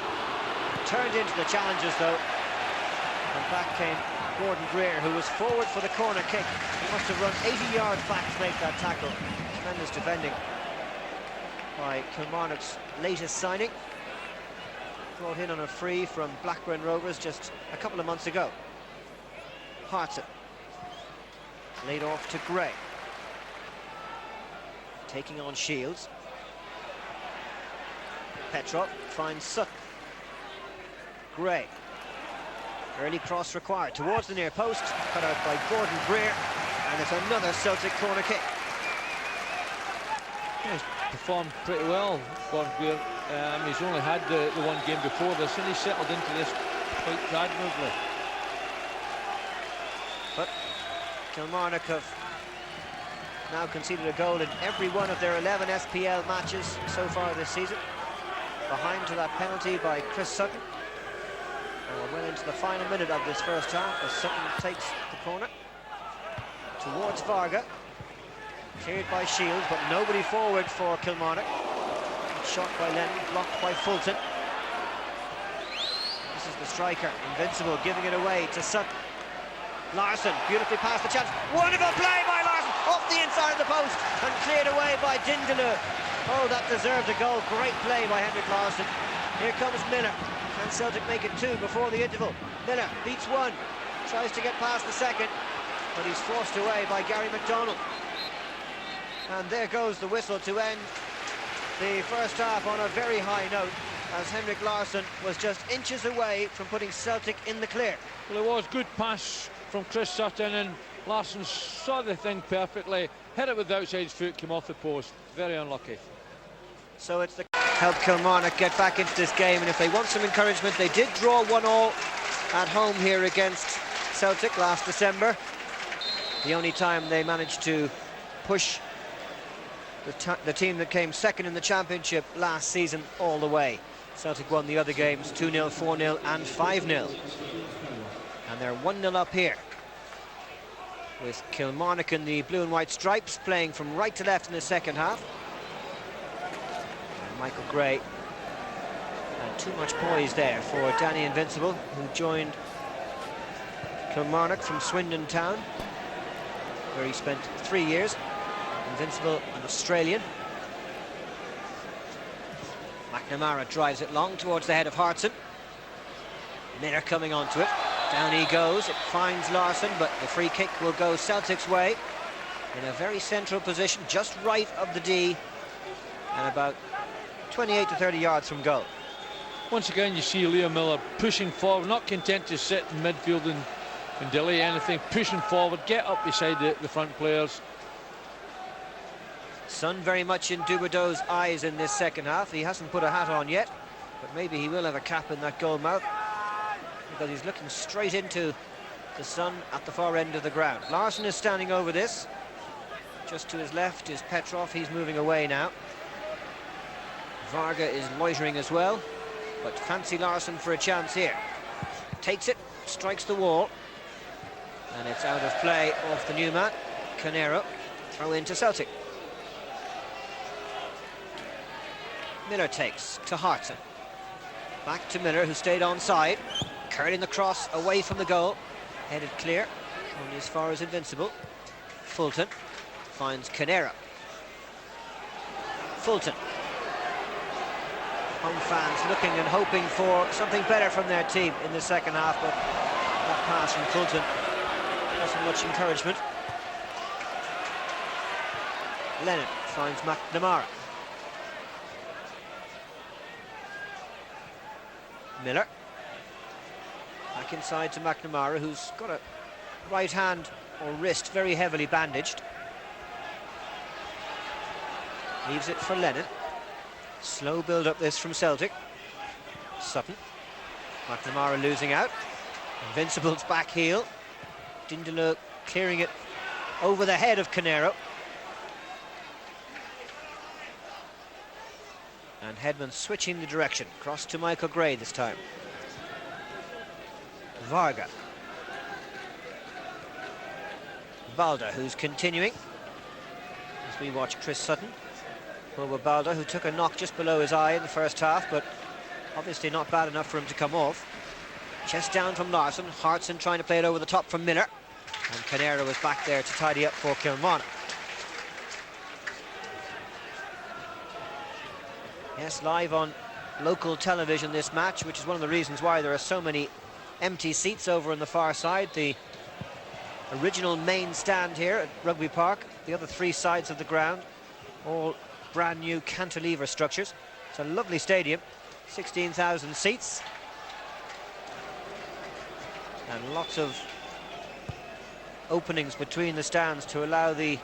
turned into the challenges though. And back came Gordon Greer, who was forward for the corner kick. He must have run 80 yards back to make that tackle. Tremendous defending by Kilmarnock's latest signing. Brought in on a free from Blackburn Rovers just a couple of months ago. Hartson. Laid off to Gray. Taking on Shields. Petrov finds Sutton. Gray. Early cross required towards the near post, cut out by Gordon Greer, and it's another Celtic corner kick. He's performed pretty well, Gordon Greer. He's only had the one game before this, and he's settled into this quite admirably. But Kilmarnock have now conceded a goal in every one of their 11 SPL matches so far this season. Behind to that penalty by Chris Sutton. And we're well into the final minute of this first half as Sutton takes the corner towards Varga. Cleared by Shields, but nobody forward for Kilmarnock. Shot by Lennon, blocked by Fulton. This is the striker, Invincible, giving it away to Sutton. Larson, beautifully past the chance. Wonderful play by Larson, off the inside of the post, and cleared away by Dindeloo. Oh, that deserved a goal. Great play by Henrik Larsson. Here comes Miller. Can Celtic make it 2 before the interval? Miller beats 1, tries to get past the second, but he's forced away by Gary McDonald. And there goes the whistle to end the first half on a very high note, as Henrik Larsson was just inches away from putting Celtic in the clear. Well, it was good pass from Chris Sutton, and Larsson saw the thing perfectly, hit it with the outside foot, came off the post. Very unlucky. So it's the help Kilmarnock get back into this game, and if they want some encouragement, they did draw 1-1 at home here against Celtic last December. The only time they managed to push the team that came second in the championship last season all the way. Celtic won the other games 2-0, 4-0 and 5-0. And they're 1-0 up here, with Kilmarnock in the blue and white stripes playing from right to left in the second half. And Michael Gray had too much poise there for Danny Invincible, who joined Kilmarnock from Swindon Town, where he spent 3 years. Invincible, an Australian. McNamara drives it long towards the head of Hartson. Miller coming onto it. Down he goes. It finds Larsson, but the free kick will go Celtic's way. In a very central position, just right of the D, and about 28 to 30 yards from goal. Once again, you see Liam Miller pushing forward, not content to sit in midfield and delay anything, pushing forward, get up beside the front players. Sun very much in Duberdeau's eyes in this second half. He hasn't put a hat on yet, but maybe he will have a cap in that goal mouth, because he's looking straight into the sun at the far end of the ground. Larsson is standing over this. Just to his left is Petrov. He's moving away now. Varga is loitering as well, but fancy Larsson for a chance here. Takes it, strikes the wall, and it's out of play off the new man. Canero, throw into Celtic. Miller takes to Hartson. Back to Miller, who stayed onside. Curling the cross away from the goal. Headed clear, only as far as Invincible. Fulton finds Canero. Fulton. Home fans looking and hoping for something better from their team in the second half, but that pass from Fulton wasn't much encouragement. Lennon finds McNamara. Miller. Back inside to McNamara, who's got a right hand or wrist very heavily bandaged. Leaves it for Lennon. Slow build-up this from Celtic. Sutton. McNamara losing out. Invincible's back heel. Dindeloo clearing it over the head of Canero. And Hedman switching the direction. Cross to Michael Gray this time. Varga. Balder, who's continuing as we watch Chris Sutton. Over Balder, who took a knock just below his eye in the first half, but Obviously not bad enough for him to come off. Chest down from Larson. Hartson trying to play it over the top from Miller. And Canero was back there to tidy up for Kilmarnock. Yes, live on local television this match, which is one of the reasons why there are so many empty seats over on the far side. The original main stand here at Rugby Park, the other three sides of the ground, all brand new cantilever structures. It's a lovely stadium, 16,000 seats. And lots of openings between the stands to allow the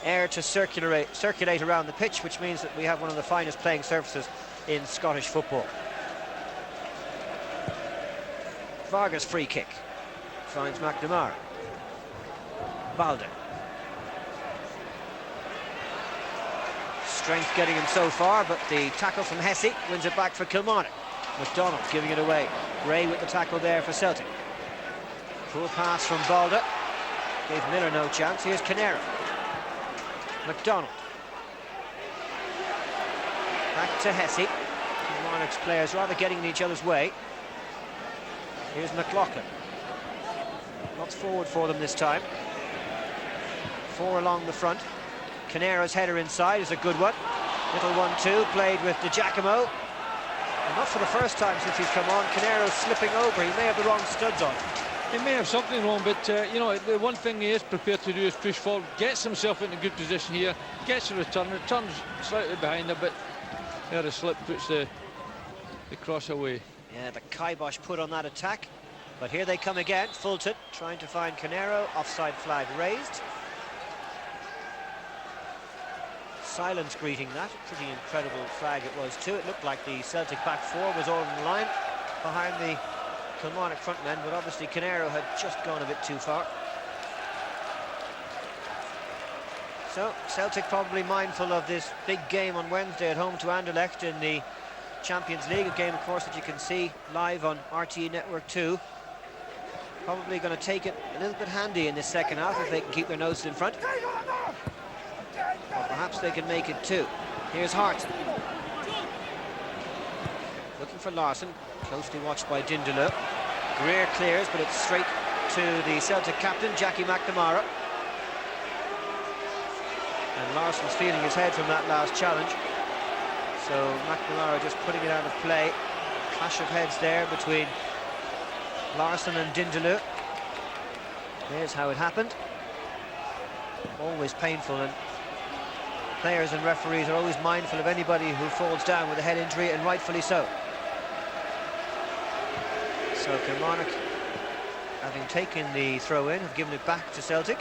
air to circulate around the pitch, which means that we have one of the finest playing surfaces in Scottish football. Vargas free kick finds McNamara. Balder. Strength getting him so far, but the tackle from Hesse wins it back for Kilmarnock. McDonald giving it away. Gray with the tackle there for Celtic. Poor pass from Balder. Gave Miller no chance. Here's Canero. McDonald. Back to Hesse. Kilmarnock's players rather getting in each other's way. Here's McLaughlin. Lots forward for them this time. 4 along the front. Canero's header inside is a good one. Little 1-2 played with Di Giacomo. And not for the first time since he's come on. Canero's slipping over. He may have the wrong studs on. He may have something wrong, but you know, the one thing he is prepared to do is push forward, gets himself into a good position here, gets a return, returns slightly behind him, but there a slip puts the cross away. Yeah, the kibosh put on that attack, but here they come again. Fulton trying to find Canero, offside flag raised. Silence greeting that, pretty incredible flag it was too. It looked like the Celtic back four was all in line behind the Kilmarnock front men, but obviously Canero had just gone a bit too far. So Celtic probably mindful of this big game on Wednesday at home to Anderlecht in the Champions League, a game of course that you can see live on RTE Network 2. Probably going to take it a little bit handy in this second half if they can keep their noses in front. Or perhaps they can make it too. Here's Hart. Looking for Larson, closely watched by Dindaloo. Greer clears, but it's straight to the Celtic captain, Jackie McNamara. And Larson's feeling his head from that last challenge. So McNamara just putting it out of play. Clash of heads there between Larson and Dindaloo. There's how it happened. Always painful, and players and referees are always mindful of anybody who falls down with a head injury, and rightfully so. So Kilmarnock, having taken the throw-in, have given it back to Celtic.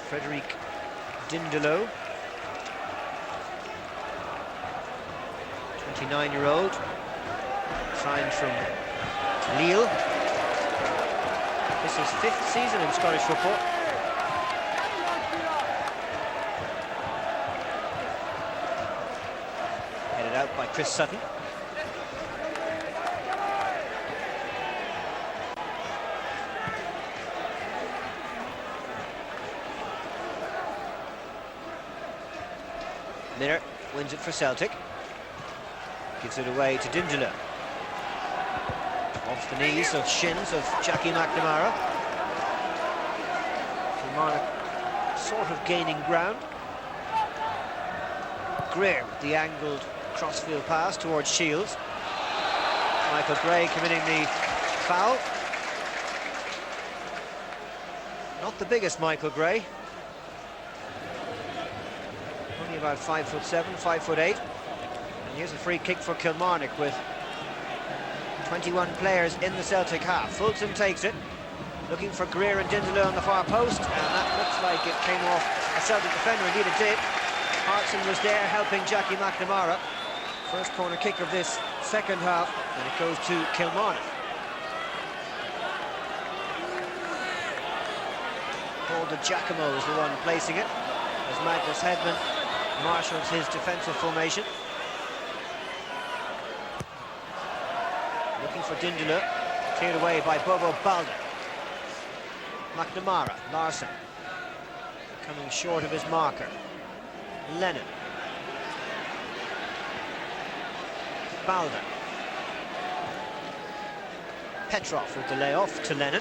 Frederic Dindaloo, 29-year-old, signed from Lille. This is 5th season in Scottish football. Headed out by Chris Sutton. Miller wins it for Celtic. Gives it away to Dindaloo. Off the knees of shins of Jackie McNamara. Kilmarnock sort of gaining ground. Greer with the angled crossfield pass towards Shields. Michael Gray committing the foul. Not the biggest Michael Gray. Only about 5'7", 5'8". And here's a free kick for Kilmarnock with 21 players in the Celtic half. Fulton takes it, looking for Greer and Dindaloo on the far post, and that looks like it came off a Celtic defender. Indeed it did. Hartson was there helping Jackie McNamara. First corner kick of this second half, and it goes to Kilmarnock. Paul Di Giacomo is the one placing it, as Magnus Hedman marshals his defensive formation. Looking for Dindaloo, cleared away by Bobo Balder. McNamara, Larson, coming short of his marker. Lennon. Balder. Petrov with the layoff to Lennon.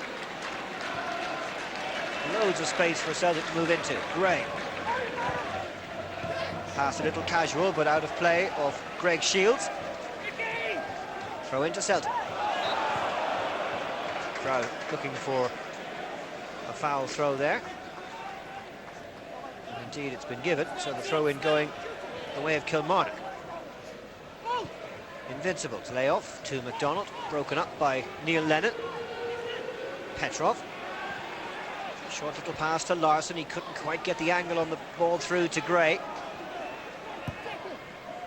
Loads of space for Celtic to move into. Gray. Pass a little casual, but out of play of Greg Shields. Throw into Celtic. Crowd looking for a foul throw there. And indeed, it's been given, so the throw-in going the way of Kilmarnock. Invincible's layoff to McDonald, broken up by Neil Lennon. Petrov. Short little pass to Larson, he couldn't quite get the angle on the ball through to Gray.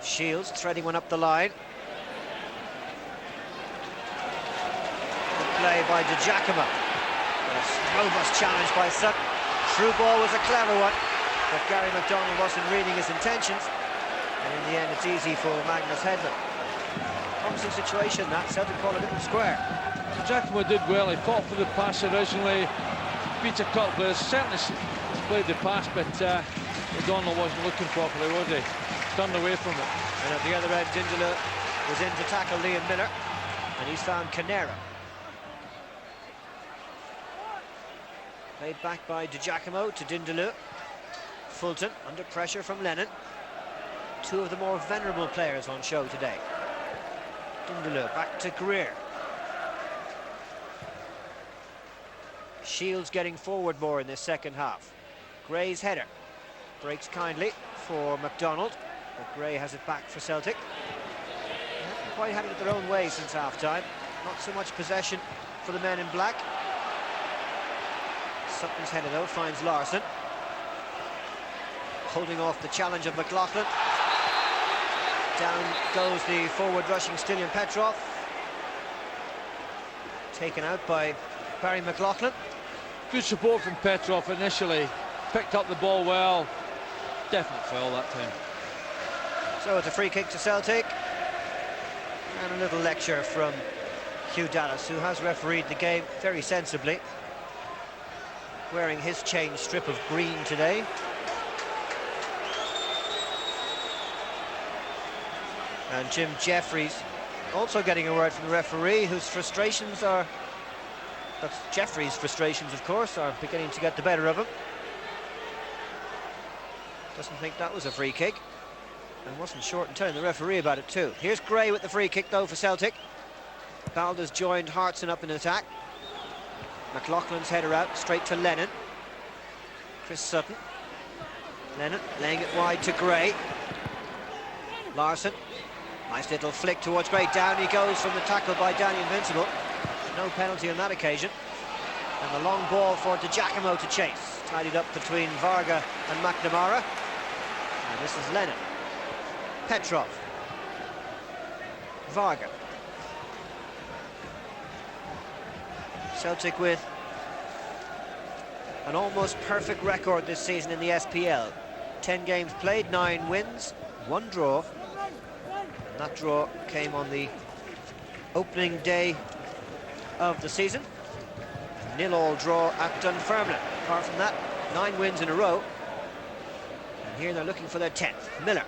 Shields threading one up the line. Good play by De Giacomo. A robust challenge by Sutton. Through ball was a clever one, but Gary McDonald wasn't reading his intentions. And in the end, it's easy for Magnus Hedlund. Promising situation, that Celtic call a little square. Giacomo did well, he fought for the pass originally. Peter Cutler certainly played the pass, but McDonald wasn't looking properly, was he? Turned away from it. And at the other end, Dindala was in to tackle Liam Miller, and he's found Canera. Played back by De Giacomo to Dindala. Fulton under pressure from Lennon. Two of the more venerable players on show today. Dindala back to Greer. Shields getting forward more in this second half. Gray's header breaks kindly for McDonald, but Gray has it back for Celtic. They haven't quite had it their own way since half-time. Not so much possession for the men in black. Sutton's header though finds Larson. Holding off the challenge of McLaughlin. Down goes the forward rushing Stilian Petrov. Taken out by Barry McLaughlin. Good support from Petrov initially. Picked up the ball well. Definite foul that time. So it's a free kick to Celtic. And a little lecture from Hugh Dallas, who has refereed the game very sensibly. Wearing his change strip of green today. And Jim Jeffries also getting a word from the referee, whose frustrations are... That's Jeffries' frustrations, of course, are beginning to get the better of him. Doesn't think that was a free kick. And wasn't short in telling the referee about it too. Here's Gray with the free kick though for Celtic. Balder's joined Hartson up in attack. McLaughlin's header out, straight to Lennon. Chris Sutton. Lennon laying it wide to Gray. Larson. Nice little flick towards Gray. Down he goes from the tackle by Danny Invincible. No penalty on that occasion. And the long ball for De Giacomo to chase. Tidied up between Varga and McNamara. And this is Lennon. Petrov. Varga. Celtic with an almost perfect record this season in the SPL. 10 games played, 9 wins, 1 draw. And that draw came on the opening day of the season. 0-0 draw at Dunfermline. Apart from that, 9 wins in a row. And here they're looking for their 10th. Miller.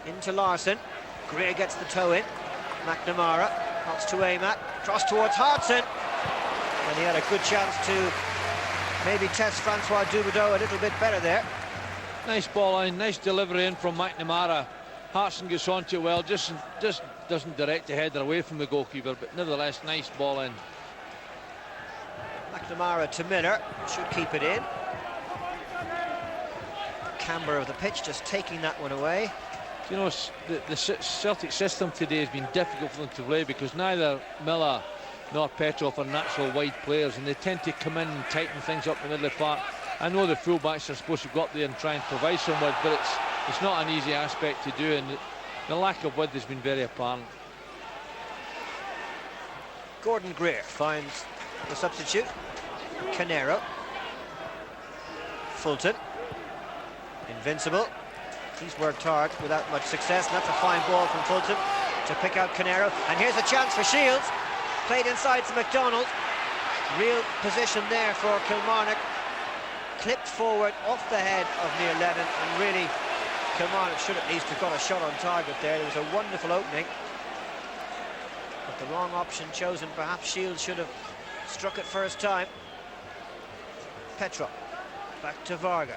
Into Larson. Greer gets the toe in. McNamara. Knocks to aim at. Cross towards Hartson. And he had a good chance to maybe test Francois Dubideau a little bit better there. Nice ball line, nice delivery in from McNamara. Hartson gets onto it well, just doesn't direct the header away from the goalkeeper, but nevertheless, nice ball in. McNamara to Miller, should keep it in. Camber of the pitch, just taking that one away. You know, the Celtic system today has been difficult for them to play because neither Miller nor Petrov are natural wide players, and they tend to come in and tighten things up in the middle of the park. I know the fullbacks are supposed to go up there and try and provide some width, but it's not an easy aspect to do, and the lack of width has been very apparent. Gordon Greer finds the substitute. Canero. Fulton. Invincible. He's worked hard without much success, and that's a fine ball from Fulton to pick out Canero. And here's a chance for Shields. Played inside to McDonald. Real position there for Kilmarnock. Clipped forward off the head of Neil Lennon, and really Kilmarnock should at least have got a shot on target there. There was a wonderful opening, But the wrong option chosen. Perhaps Shields should have struck it first time. Petrov, back to Varga.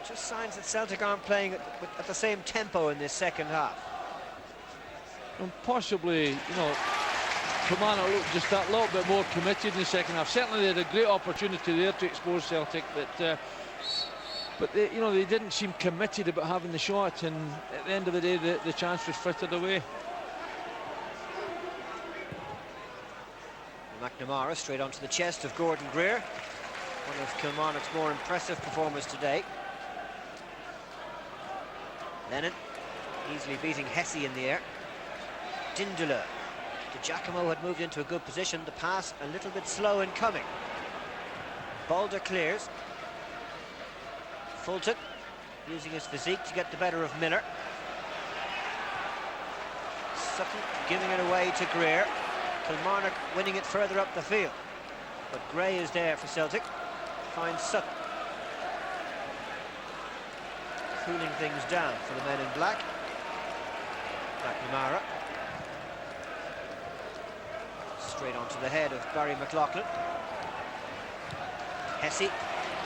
Just signs that Celtic aren't playing at the same tempo in this second half. And possibly, you know, Kilmarnock looked just that little bit more committed in the second half. Certainly they had a great opportunity there to expose Celtic, but they, you know, they didn't seem committed about having the shot, and at the end of the day the chance was frittered away. McNamara straight onto the chest of Gordon Greer, one of Kilmarnock's more impressive performers today. Lennon easily beating Hesse in the air. Dindula. Giacomo had moved into a good position. The pass a little bit slow in coming. Balder clears. Fulton using his physique to get the better of Miller. Sutton giving it away to Greer. Kilmarnock winning it further up the field. But Gray is there for Celtic. Finds Sutton. Cooling things down for the men in black. McNamara. Straight onto the head of Barry McLaughlin. Hesse,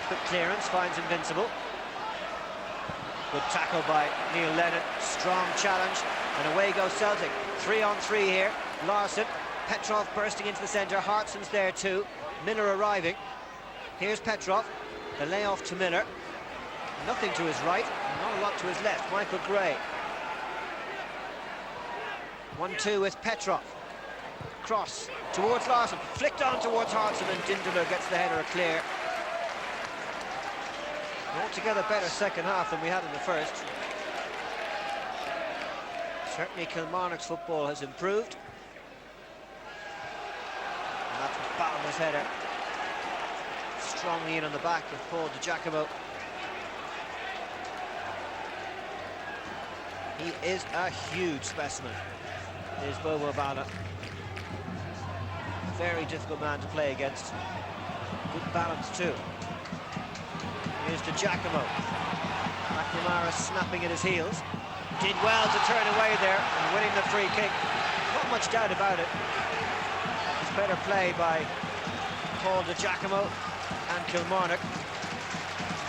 quick clearance, finds Invincible. Good tackle by Neil Lennon, strong challenge, and away goes Celtic. 3-on-3 here, Larsson, Petrov bursting into the centre, Hartson's there too, Miller arriving. Here's Petrov, the layoff to Miller. Nothing to his right, not a lot to his left, Michael Gray. 1-2 with Petrov. Cross towards Larsson, flicked on towards Hartson, and Dindler gets the header clear. Altogether better second half than we had in the first. Certainly Kilmarnock's football has improved. And that's Baumer's header. Strongly in on the back of Paul Di Giacomo. He is a huge specimen, is Bobo Bala. Very difficult man to play against. Good balance too. Here's to Giacomo. McNamara snapping at his heels. Did well to turn away there and winning the free kick. Not much doubt about it. It's better play by Paul Di Giacomo and Kilmarnock.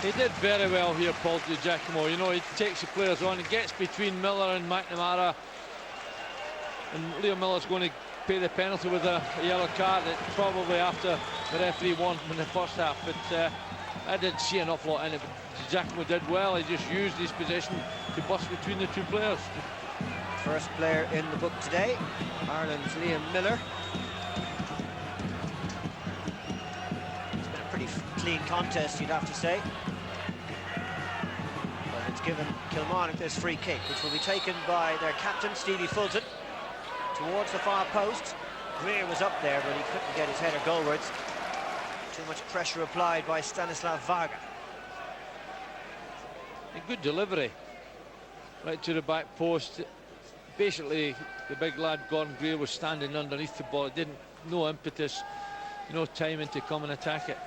He did very well here, Paul Di Giacomo. You know, he takes the players on, he gets between Miller and McNamara, and Leo Miller's going to pay the penalty with a yellow card. That probably after the referee won in the first half, but I didn't see an awful lot in it. But Giacomo did well. He just used his position to bust between the two players. First player in the book today, Ireland's Liam Miller. It's been a pretty clean contest, you'd have to say. But it's given Kilmarnock this free kick, which will be taken by their captain, Stevie Fulton, towards the far post. Greer was up there, but he couldn't get his header goalwards. Too much pressure applied by Stanislav Varga. A good delivery, right to the back post. Basically, the big lad Gordon Greer was standing underneath the ball. It didn't, no impetus, no timing to come and attack it.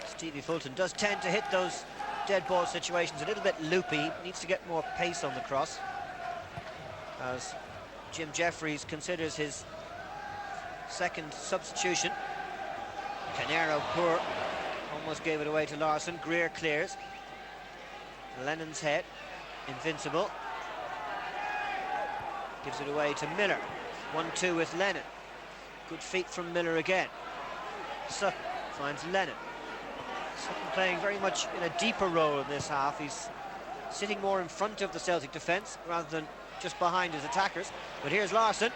Stevie Fulton does tend to hit those dead ball situations a little bit loopy. Needs to get more pace on the cross, as Jim Jeffries considers his second substitution. Canero poor, almost gave it away to Larsson. Greer clears. Lennon's head, Invincible. Gives it away to Miller. 1-2 with Lennon. Good feet from Miller again. Sutton finds Lennon. Sutton playing very much in a deeper role in this half. He's sitting more in front of the Celtic defence rather than just behind his attackers. But here's Larsson.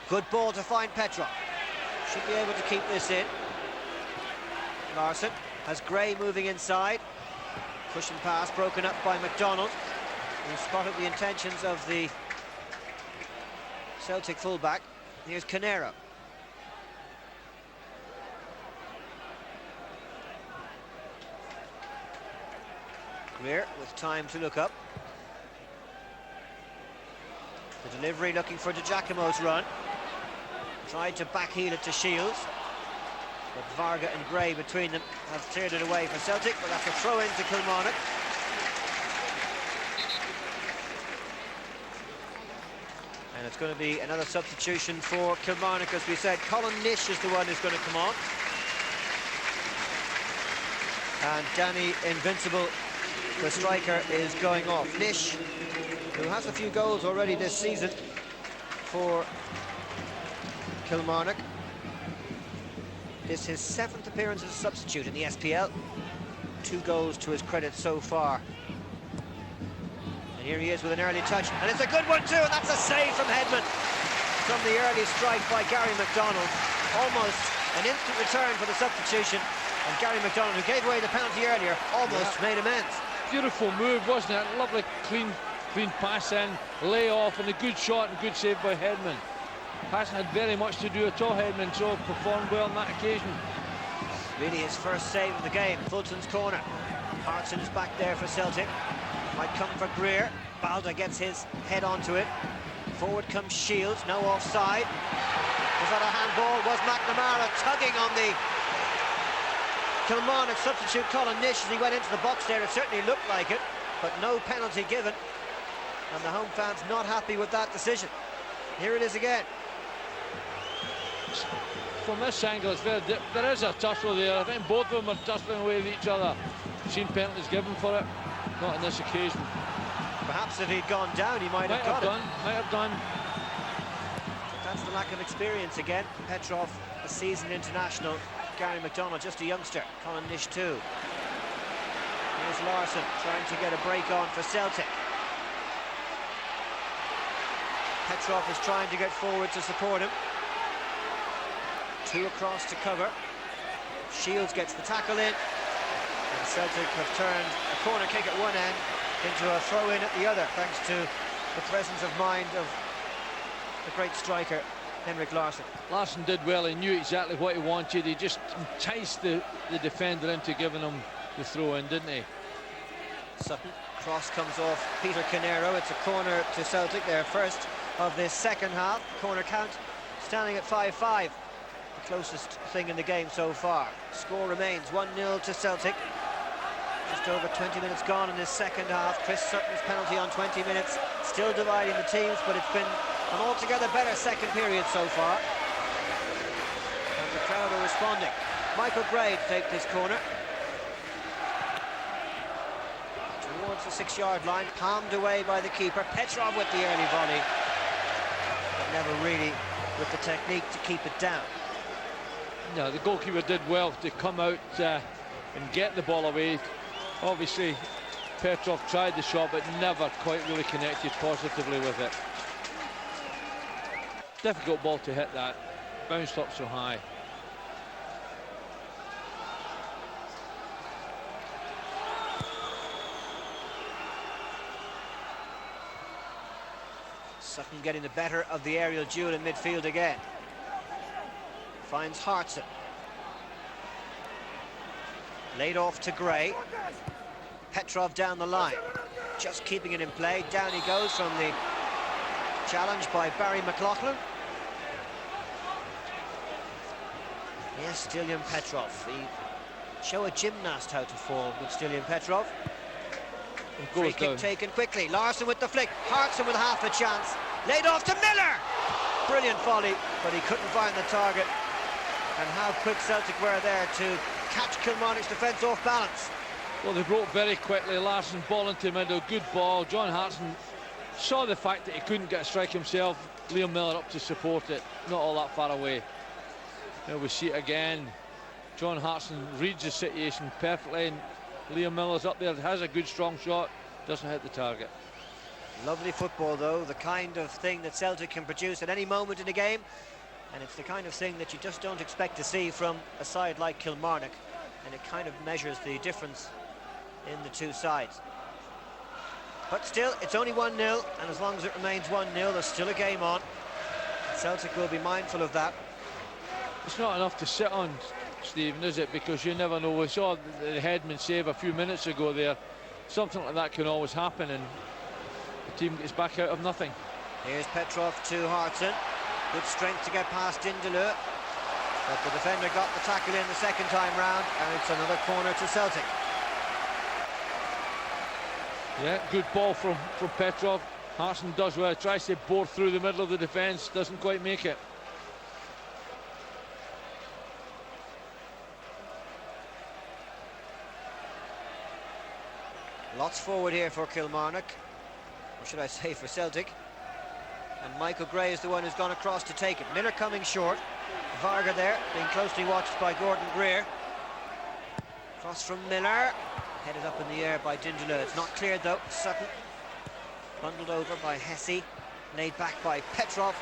Good ball to find Petrov. Should be able to keep this in. Larsson has Gray moving inside. Cushion pass broken up by McDonald, who spotted the intentions of the Celtic fullback. Here's Canero. Greer with time to look up. The delivery looking for Di Giacomo's run. Tried to backheel it to Shields, but Varga and Gray between them have cleared it away for Celtic, but that's a throw-in to Kilmarnock. And it's going to be another substitution for Kilmarnock, as we said. Colin Nish is the one who's going to come on. And Danny Invincible, the striker, is going off. Nish, who has a few goals already this season for Kilmarnock. This is his 7th appearance as a substitute in the SPL. 2 goals to his credit so far. And here he is with an early touch, and it's a good one too, and that's a save from Hedman. From the early strike by Gary McDonald. Almost an instant return for the substitution, and Gary McDonald, who gave away the penalty earlier, almost made amends. Beautiful move, wasn't it? Lovely clean pass in, lay off, and a good shot and good save by Hedman. Hasn't had very much to do at all, Hedman, so performed well on that occasion. Really his first save of the game. Fulton's corner. Hartson is back there for Celtic. Might come for Greer. Balda gets his head onto it. Forward comes Shields, no offside. Was that a handball? Was McNamara tugging on the Kilmarnock substitute Colin Nish as he went into the box there? It certainly looked like it, but no penalty given. And the home fans not happy with that decision. Here it is again. From this angle, it's there is a tussle there. I think both of them are tussling away with each other. Seen penalties given for it, not on this occasion. Perhaps if he'd gone down, he might have got it. Might have done. That's the lack of experience again. Petrov, a seasoned international. Gary McDonald, just a youngster. Colin Nish too. Here's Larsson trying to get a break on for Celtic. Petrov is trying to get forward to support him. 2 across to cover. Shields gets the tackle in. And Celtic have turned a corner kick at one end into a throw-in at the other, thanks to the presence of mind of the great striker, Henrik Larsson. Larsson did well. He knew exactly what he wanted. He just enticed the defender into giving him the throw-in, didn't he? Sutton, cross comes off Peter Canero. It's a corner to Celtic, their first of this second half. Corner count standing at 5-5. The closest thing in the game so far. Score remains 1-0 to Celtic. Just over 20 minutes gone in this second half. Chris Sutton's penalty on 20 minutes, still dividing the teams, but it's been an altogether better second period so far. And the crowd are responding. Michael Gray to take this corner. Towards the 6-yard line, palmed away by the keeper. Petrov with the early volley, but never really with the technique to keep it down. No, the goalkeeper did well to come out and get the ball away. Obviously, Petrov tried the shot, but never quite really connected positively with it. Difficult ball to hit that. Bounced up so high. Sutton getting the better of the aerial duel in midfield again. Finds Hartson. Laid off to Gray. Petrov down the line. Just keeping it in play. Down he goes from the challenge by Barry McLaughlin. Yes, Stilian Petrov. Show a gymnast how to fall with Stilian Petrov. Free kick taken quickly. Larsson with the flick. Hartson with half a chance. Laid off to Miller. Brilliant volley, but he couldn't find the target. And how quick Celtic were there to catch Kilmarnock's defence off balance. Well, they broke very quickly. Larsson ball into the middle, good ball. John Hartson saw the fact that he couldn't get a strike himself. Liam Miller up to support it, not all that far away. Now we see it again. John Hartson reads the situation perfectly, and Liam Miller's up there, has a good strong shot, doesn't hit the target. Lovely football though, the kind of thing that Celtic can produce at any moment in a game, and it's the kind of thing that you just don't expect to see from a side like Kilmarnock, and it kind of measures the difference in the two sides. But still, it's only 1-0, and as long as it remains 1-0, there's still a game on. Celtic will be mindful of that. It's not enough to sit on, Stephen, is it? Because you never know. We saw the Hedman save a few minutes ago there. Something like that can always happen, and the team gets back out of nothing. Here's Petrov to Hartson. Good strength to get past Dindeleu. But the defender got the tackle in the second time round, and it's another corner to Celtic. Yeah, good ball from Petrov. Hartson does well, tries to bore through the middle of the defence, doesn't quite make it. Lots forward here for Kilmarnock, or should I say for Celtic. And Michael Gray is the one who's gone across to take it. Miller coming short. Varga there, being closely watched by Gordon Greer. Cross from Miller, headed up in the air by Dindaloo. It's not cleared though. Sutton bundled over by Hesse, laid back by Petrov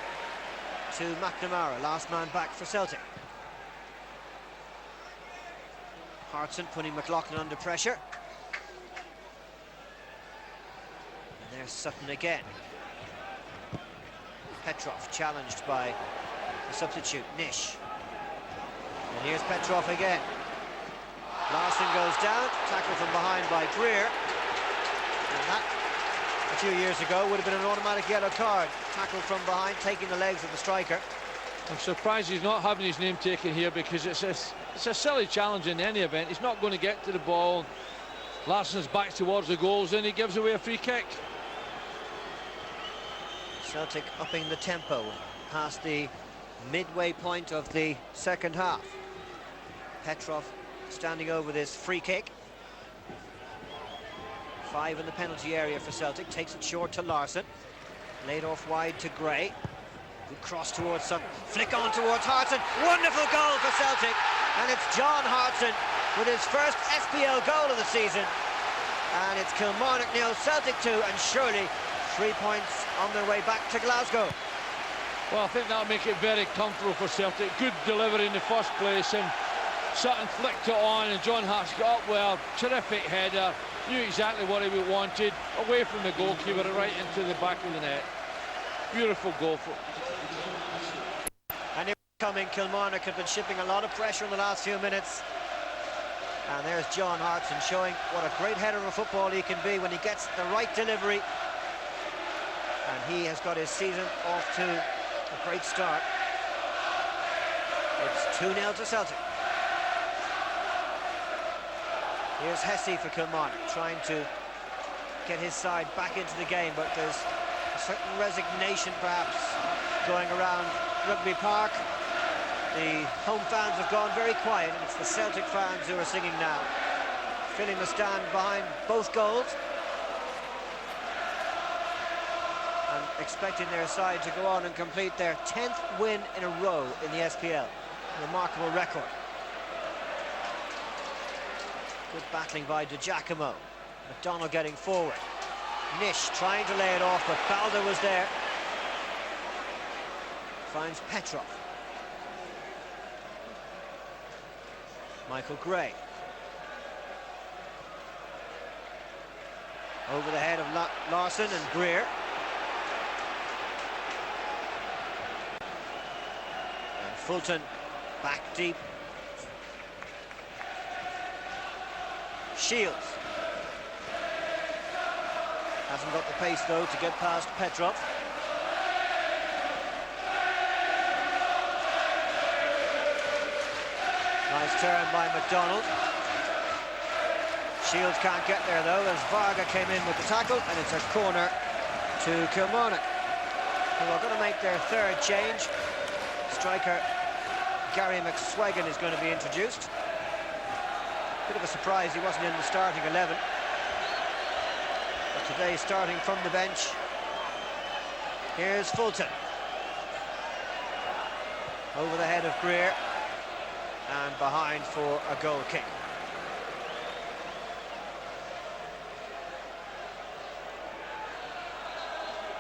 to McNamara, last man back for Celtic. Hartson putting McLaughlin under pressure. And there's Sutton again. Petrov challenged by the substitute, Nish. And here's Petrov again. Larson goes down, tackle from behind by Greer. And that, a few years ago, would have been an automatic yellow card. Tackle from behind, taking the legs of the striker. I'm surprised he's not having his name taken here, because it's a silly challenge in any event. He's not going to get to the ball. Larson's back towards the goals, and he gives away a free kick. Celtic upping the tempo past the midway point of the second half. Petrov standing over this free kick. 5 in the penalty area for Celtic. Takes it short to Larson. Laid off wide to Gray. Good cross towards Sutton. Flick on towards Hartson. Wonderful goal for Celtic. And it's John Hartson with his first SPL goal of the season. And it's Kilmarnock 0, Celtic 2, and surely 3 points on their way back to Glasgow. Well, I think that'll make it very comfortable for Celtic. Good delivery in the first place, and Sutton flicked it on, and John Hartson got up well. Terrific header, knew exactly what he wanted, away from the goalkeeper, right into the back of the net. Beautiful goal for... And coming, Kilmarnock had been shipping a lot of pressure in the last few minutes. And there's John Hartson showing what a great header of football he can be when he gets the right delivery. And he has got his season off to a great start. It's 2-0 to Celtic. Here's Hesse for Kilmarnock, trying to get his side back into the game, but there's a certain resignation perhaps going around Rugby Park. The home fans have gone very quiet, and it's the Celtic fans who are singing now, filling the stand behind both goals and expecting their side to go on and complete their 10th win in a row in the SPL. A remarkable record. Good battling by De Giacomo. McDonald getting forward. Nish trying to lay it off, but Balder was there. Finds Petrov. Michael Gray. Over the head of Larson and Greer. And Fulton back deep. Shields. Hasn't got the pace though to get past Petrov. Nice turn by McDonald. Shields can't get there though, as Varga came in with the tackle, and it's a corner to Kilmarnock, who are going to make their third change. Striker Gary McSwagan is going to be introduced. Bit of a surprise he wasn't in the starting 11. But today, starting from the bench, here's Fulton. Over the head of Greer, and behind for a goal kick.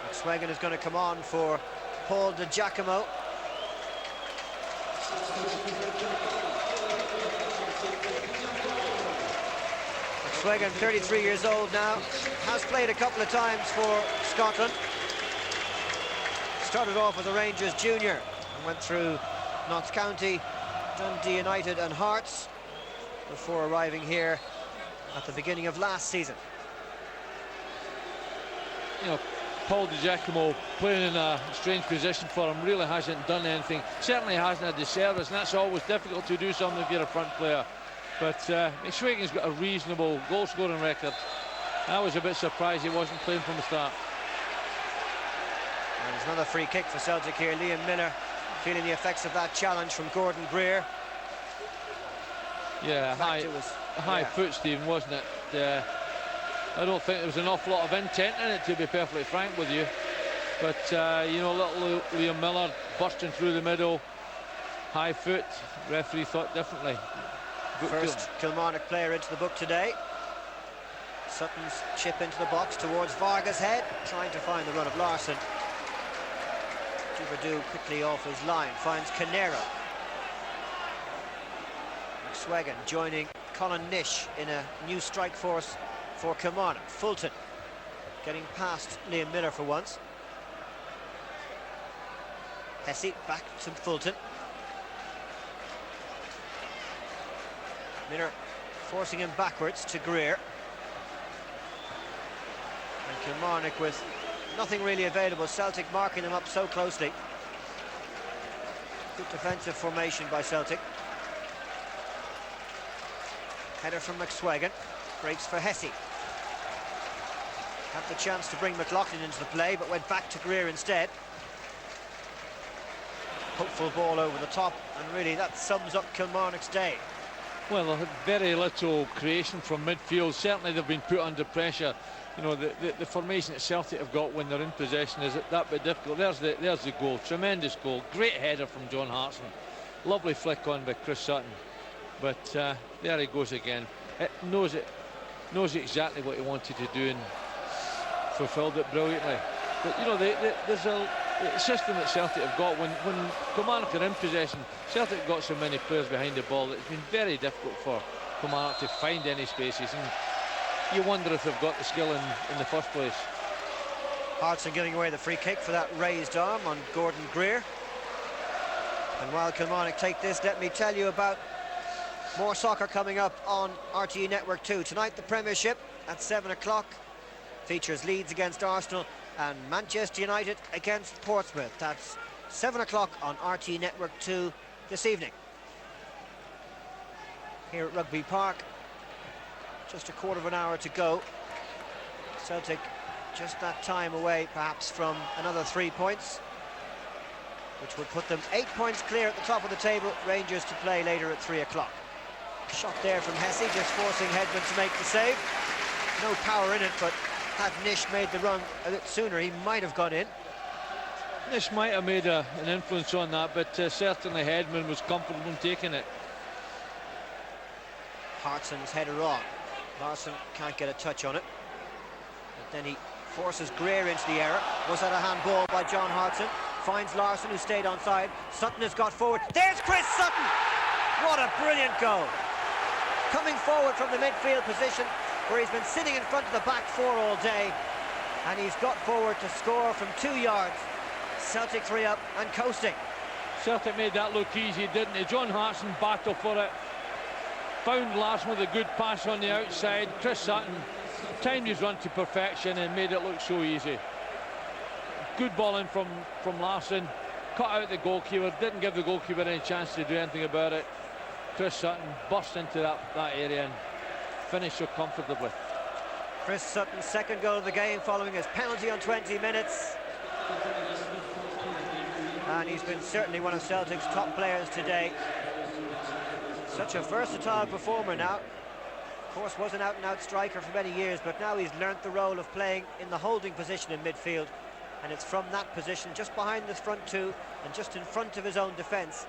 McSwagan is going to come on for Paul De Giacomo. McSwagan, 33 years old now, has played a couple of times for Scotland. Started off as a Rangers junior and went through Notts County, Dundee United and Hearts before arriving here at the beginning of last season. You know, Paul Di Giacomo playing in a strange position for him, really hasn't done anything. Certainly hasn't had the service, and that's always difficult to do something if you're a front player. But McSwagan's got a reasonable goal-scoring record. I was a bit surprised he wasn't playing from the start. And there's another free kick for Celtic here. Liam Miller feeling the effects of that challenge from Gordon Greer. Yeah, high foot, Stephen, wasn't it? I don't think there was an awful lot of intent in it, to be perfectly frank with you. But, you know, little Liam Miller bursting through the middle, high foot, referee thought differently. First Kilmarnock player into the book today. Sutton's chip into the box towards Varga's head, trying to find the run of Larsson. Duverdue quickly off his line, finds Canero. McSwegan joining Colin Nish in a new strike force for Kilmarnock. Fulton getting past Liam Miller for once. Hesse back to Fulton. Miller forcing him backwards to Greer. And Kilmarnock with nothing really available. Celtic marking them up so closely. Good defensive formation by Celtic. Header from McSwegan. Breaks for Hesse. Had the chance to bring McLaughlin into the play, but went back to Greer instead. Hopeful ball over the top, and really that sums up Kilmarnock's day. Well, very little creation from midfield. Certainly they've been put under pressure. You know, the formation that Celtic have got when they're in possession is that bit difficult. There's the goal, tremendous goal, great header from John Hartson, lovely flick on by Chris Sutton. But there he goes again. It knows exactly what he wanted to do and fulfilled it brilliantly. But you know, there's a system that Celtic have got when Kilmarnock are in possession. Celtic have got so many players behind the ball that it's been very difficult for Kilmarnock to find any spaces, and you wonder if they've got the skill in the first place. Hartson giving away the free kick for that raised arm on Gordon Greer. And while Kilmarnock take this, let me tell you about more soccer coming up on RTE Network 2. Tonight the Premiership at 7 o'clock features Leeds against Arsenal and Manchester United against Portsmouth. That's 7 o'clock on RTE Network 2 this evening. Here at Rugby Park, just a quarter of an hour to go. Celtic just that time away perhaps from another 3 points, which would put them 8 points clear at the top of the table. Rangers to play later at 3 o'clock. Shot there from Hesse, just forcing Hedman to make the save. No power in it, but had Nish made the run a bit sooner, he might have gone in. Nish might have made an influence on that, but certainly Hedman was comfortable in taking it. Hartson's header on. Larsson can't get a touch on it. But then he forces Greer into the error. Was that a handball by John Hartson? Finds Larsson, who stayed onside. Sutton has got forward. There's Chris Sutton! What a brilliant goal. Coming forward from the midfield position, where he's been sitting in front of the back four all day, and he's got forward to score from 2 yards. Celtic 3 up and coasting. Celtic made that look easy, didn't he? John Hartson battled for it, found Larsson with a good pass on the outside. Chris Sutton timed his run to perfection and made it look so easy. Good ball in from Larsson, cut out the goalkeeper, didn't give the goalkeeper any chance to do anything about it. Chris Sutton burst into that area and finished so comfortably. Chris Sutton's second goal of the game following his penalty on 20 minutes. And he's been certainly one of Celtic's top players today. Such a versatile performer now. Of course, was an out-and-out striker for many years, but now he's learnt the role of playing in the holding position in midfield. And it's from that position, just behind the front two and just in front of his own defence,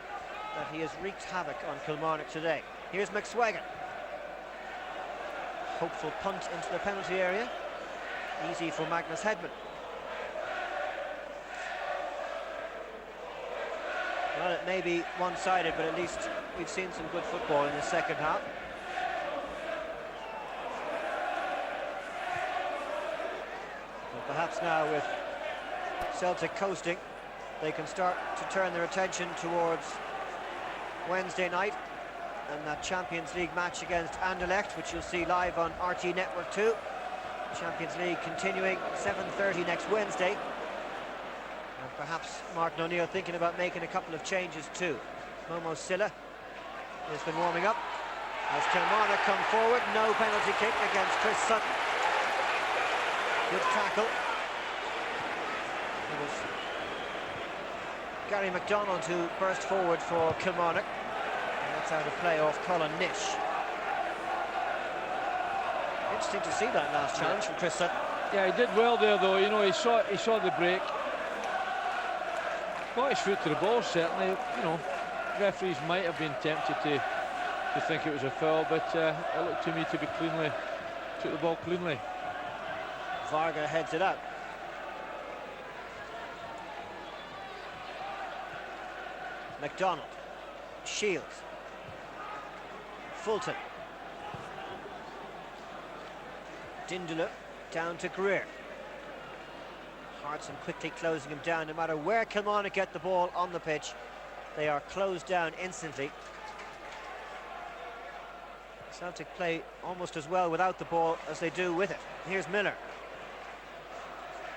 that he has wreaked havoc on Kilmarnock today. Here's McSwegan. Hopeful punt into the penalty area. Easy for Magnus Hedman. Well, it may be one-sided, but at least we've seen some good football in the second half. And perhaps now with Celtic coasting, they can start to turn their attention towards Wednesday night and that Champions League match against Anderlecht, which you'll see live on RT Network 2. Champions League continuing 7:30 next Wednesday. And perhaps Martin O'Neill thinking about making a couple of changes too. Momo Silla has been warming up. As Kilmarnock come forward, no penalty kick against Chris Sutton. Good tackle. It was Gary MacDonald who burst forward for Kilmarnock. And that's out of play off Colin Nish. Interesting to see that last challenge from Chris Sutton. Yeah, he did well there though, you know, he saw the break. Got his foot to the ball certainly, you know. Referees might have been tempted to think it was a foul, but it looked to me to be cleanly, took the ball cleanly. Varga heads it out. MacDonald, Shields, Fulton, Dindler down to Greer. Hartson quickly closing him down. No matter where Kilmarnock get the ball on the pitch, they are closed down instantly. Celtic play almost as well without the ball as they do with it. Here's Miller.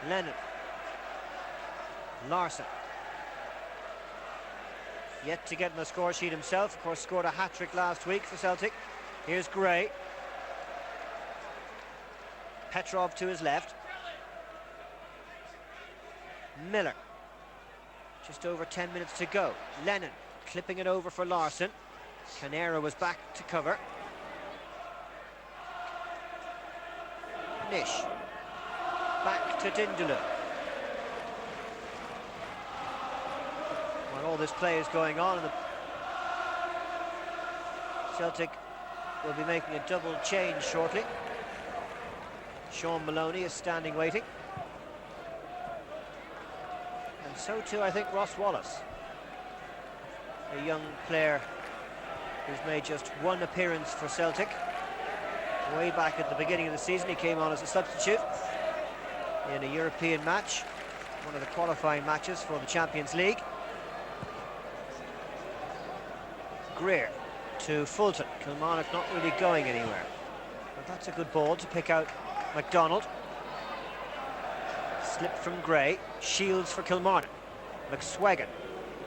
Lennon. Larson. Yet to get on the score sheet himself. Of course, scored a hat-trick last week for Celtic. Here's Gray. Petrov to his left. Miller. Just over 10 minutes to go. Lennon clipping it over for Larson. Canera was back to cover. Nish. Back to Dindler. While all this play is going on, and the Celtic will be making a double change shortly. Sean Maloney is standing waiting. And so too, I think, Ross Wallace, a young player who's made just one appearance for Celtic. Way back at the beginning of the season, he came on as a substitute in a European match, one of the qualifying matches for the Champions League. Greer to Fulton. Kilmarnock not really going anywhere. But that's a good ball to pick out MacDonald. Slip from Gray. Shields for Kilmarnock. McSwegan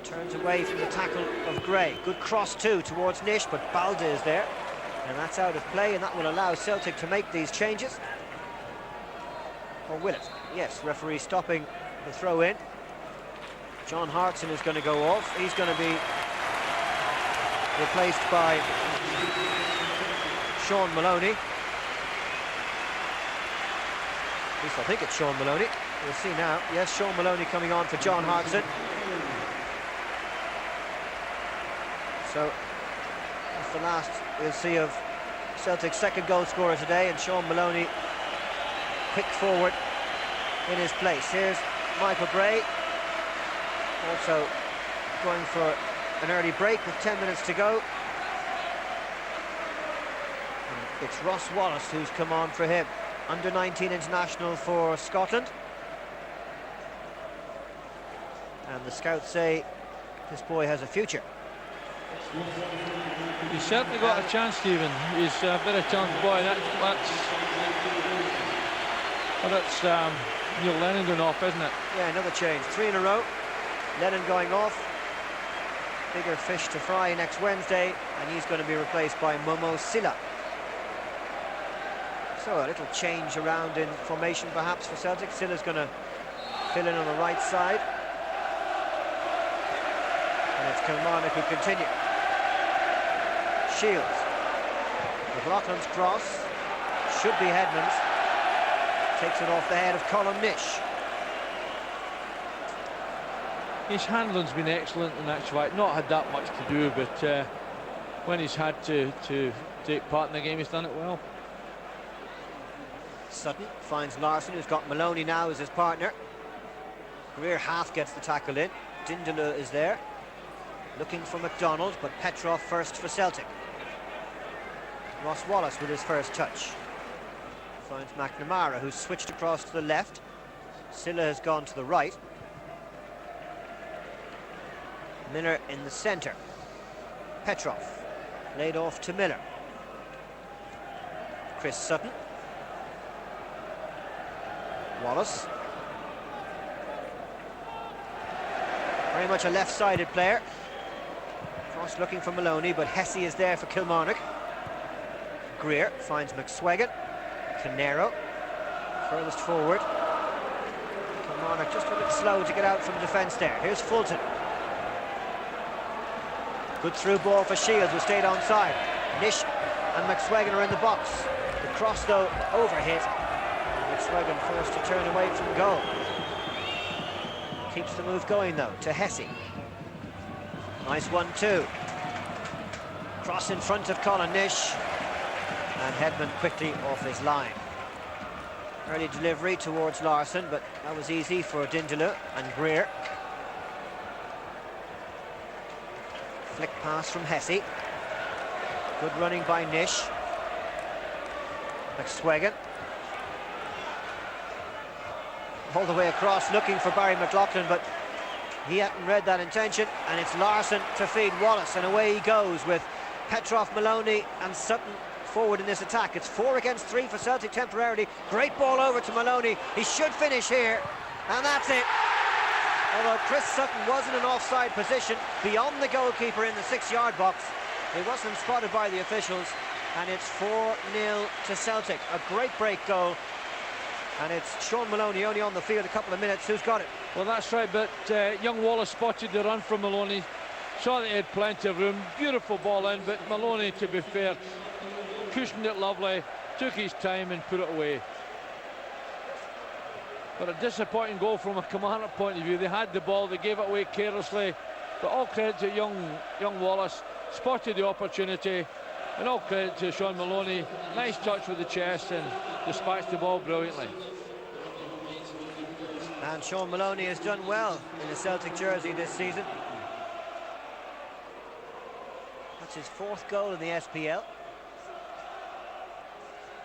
turns away from the tackle of Gray. Good cross too towards Nish, but Balde is there. And that's out of play, and that will allow Celtic to make these changes. Or will it? Yes, referee stopping the throw in. John Hartson is going to go off. He's going to be replaced by Sean Maloney. At least I think it's Sean Maloney. We'll see now. Yes, Sean Maloney coming on for John Hartson. So that's the last we'll see of Celtic's second goal scorer today, and Sean Maloney quick forward in his place. Here's Michael Gray, also going for an early break with 10 minutes to go. And it's Ross Wallace who's come on for him, under-19 international for Scotland. And the scouts say this boy has a future. He's certainly got a chance, Stephen. He's a very talented boy. That's Neil Lennon going off, isn't it? Yeah, another change. 3 in a row. Lennon going off. Bigger fish to fry next Wednesday, and he's going to be replaced by Momo Silla. So a little change around in formation perhaps for Celtic. Silla's going to fill in on the right side. And it's Kilmarnock who continue. Shields. McLaughlin's cross. Should be Hedman's. Takes it off the head of Colin Nish. His handling's been excellent in actual fact. Not had that much to do, but when he's had to take part in the game, he's done it well. Sutton finds Larson, who's got Maloney now as his partner. Greer half gets the tackle in. Dindler is there, looking for MacDonald, but Petrov first for Celtic. Ross Wallace with his first touch. Finds McNamara, who's switched across to the left. Silla has gone to the right. Miller in the centre. Petrov laid off to Miller. Chris Sutton. Wallace. Very much a left-sided player. Cross looking for Maloney, but Hesse is there for Kilmarnock. Greer finds McSwegan. Canero furthest forward. Kilmarnock just a bit slow to get out from defence there. Here's Fulton. Good through ball for Shields, who stayed onside. Nish and McSwegan are in the box. The cross, though, overhit. McSwegan forced to turn away from goal. Keeps the move going, though, to Hesse. Nice 1-2. Cross in front of Colin Nish. And Hedman quickly off his line. Early delivery towards Larsson, but that was easy for Dindaloo and Greer. Flick pass from Hesse. Good running by Nish. McSwegan. All the way across, looking for Barry McLaughlin, but he hadn't read that intention, and it's Larsson to feed Wallace, and away he goes with Petrov, Maloney and Sutton forward in this attack. It's 4 against 3 for Celtic temporarily. Great ball over to Maloney. He should finish here, and that's it. Although Chris Sutton was in an offside position beyond the goalkeeper in the 6-yard box, he wasn't spotted by the officials, and it's 4-0 to Celtic. A great break goal, and it's Sean Maloney only on the field a couple of minutes. Who's got it? Well, that's right, but young Wallace spotted the run from Maloney, saw that he had plenty of room, beautiful ball in, but Maloney, to be fair, cushioned it lovely, took his time and put it away. But a disappointing goal from a Kilmarnock point of view. They had the ball, they gave it away carelessly, but all credit to young Wallace, spotted the opportunity, and all credit to Sean Maloney. Nice touch with the chest and dispatched the ball brilliantly. And Sean Maloney has done well in the Celtic jersey this season. That's his 4th goal in the SPL.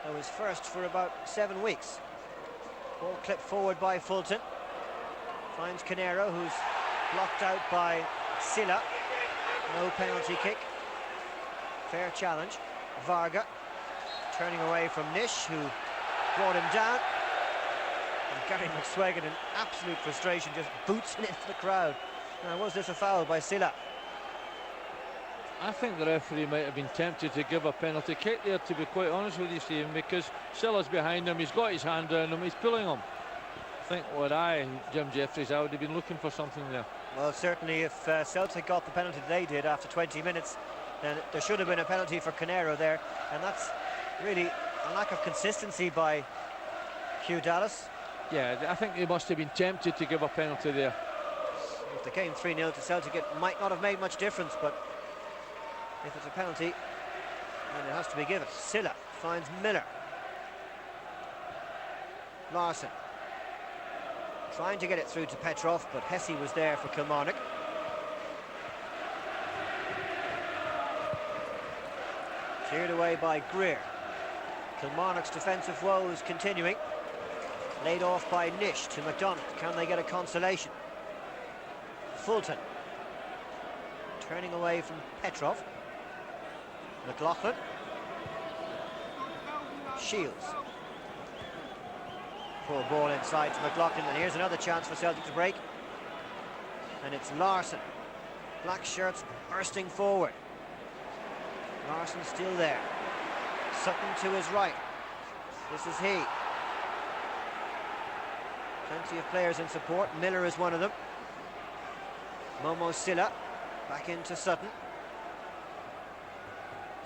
That was first for about 7 weeks. Ball clipped forward by Fulton. Finds Canero, who's blocked out by Silla. No penalty kick. Fair challenge. Varga turning away from Nish, who brought him down. And Gary McSwegan, in absolute frustration, just boots it into the crowd. Now, was this a foul by Silla? I think the referee might have been tempted to give a penalty kick there, to be quite honest with you, Stephen, because Silla's behind him, he's got his hand down him, he's pulling him. I think Jim Jeffries, I would have been looking for something there. Well, certainly if Celtic got the penalty they did after 20 minutes, then there should have been a penalty for Canero there, and that's really a lack of consistency by Hugh Dallas. Yeah, I think they must have been tempted to give a penalty there. If they came 3-0 to Celtic, it might not have made much difference, but if it's a penalty, then it has to be given. Silla finds Miller. Larsson trying to get it through to Petrov, but Hesse was there for Kilmarnock. Cleared away by Greer. Kilmarnock's defensive woes continuing. Laid off by Nish to McDonald. Can they get a consolation? Fulton turning away from Petrov. McLaughlin. Shields. Poor ball inside to McLaughlin, and here's another chance for Celtic to break. And it's Larsson. Black shirts bursting forward. Larsson still there. Sutton to his right. This is he. Plenty of players in support. Miller is one of them. Momo Silla back into Sutton.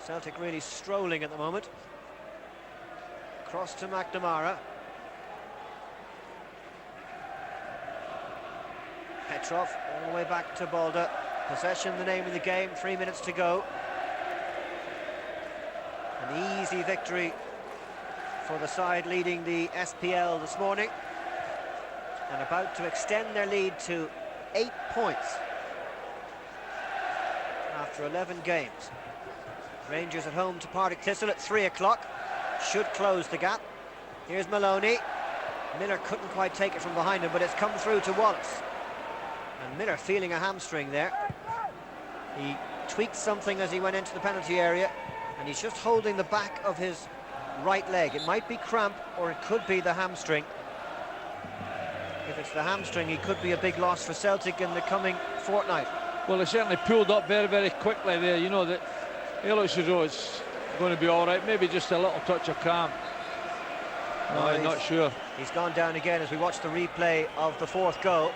Celtic really strolling at the moment. Cross to McNamara. Petrov all the way back to Balda. Possession, the name of the game, 3 minutes to go. An easy victory for the side leading the SPL this morning, and about to extend their lead to 8 points after 11 games. Rangers at home to Partick Thistle at 3 o'clock. Should close the gap. Here's Maloney. Miller couldn't quite take it from behind him, but it's come through to Wallace. And Miller feeling a hamstring there. He tweaked something as he went into the penalty area, and he's just holding the back of his right leg. It might be cramp, or it could be the hamstring. If it's the hamstring, he could be a big loss for Celtic in the coming fortnight. Well, he certainly pulled up very, very quickly there. You know that he looks as though it's going to be all right. Maybe just a little touch of cramp. No, I'm not sure. He's gone down again as we watch the replay of the 4th goal.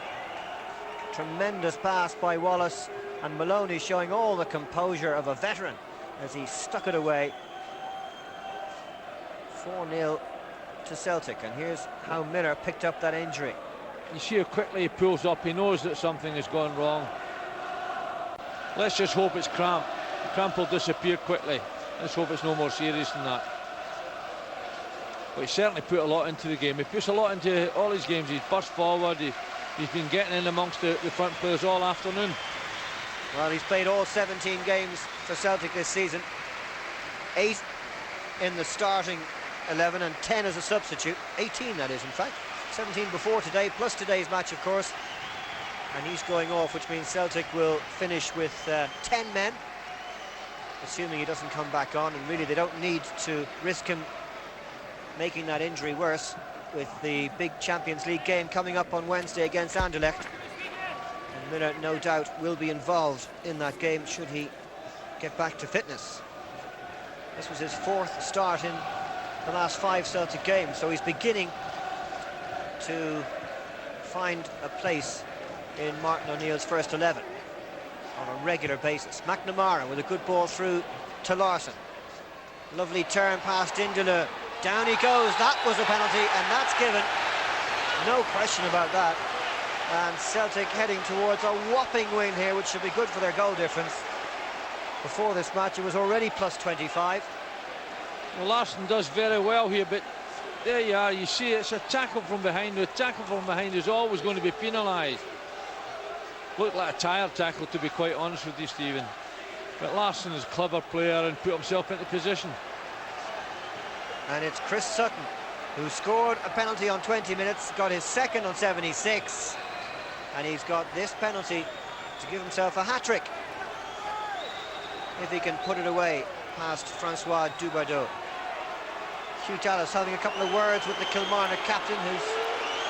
Tremendous pass by Wallace And Maloney showing all the composure of a veteran as he stuck it away. 4-0 to Celtic, and here's how Miller picked up that injury. You see how quickly he pulls up. He knows that something has gone wrong. Let's just hope it's cramp. The cramp will disappear quickly. Let's hope it's no more serious than that. But he certainly put a lot into the game. He puts a lot into all his games. He's burst forward. He's been getting in amongst the front players all afternoon. Well, he's played all 17 games for Celtic this season. 8 in the starting 11 and 10 as a substitute. 18, that is, in fact. 17 before today, plus today's match, of course. And he's going off, which means Celtic will finish with 10 men, assuming he doesn't come back on. And really, they don't need to risk him making that injury worse with the big Champions League game coming up on Wednesday against Anderlecht. And Miller, no doubt, will be involved in that game should he get back to fitness. This was his 4th start in the last 5 Celtic games, so he's beginning to find a place in Martin O'Neill's first 11 on a regular basis. McNamara with a good ball through to Larson. Lovely turn past Indaloo. Down he goes. That was a penalty, and that's given. No question about that. And Celtic heading towards a whopping win here, which should be good for their goal difference. Before this match, it was already plus 25. Well, Larson does very well here, but there you are. You see, it's a tackle from behind. The tackle from behind is always going to be penalised. Looked like a tired tackle, to be quite honest with you, Stephen. But Larson is a clever player and put himself into position. And it's Chris Sutton, who scored a penalty on 20 minutes, got his second on 76, and he's got this penalty to give himself a hat-trick if he can put it away past Francois Dubardeau. Hugh Dallas having a couple of words with the Kilmarnock captain, who's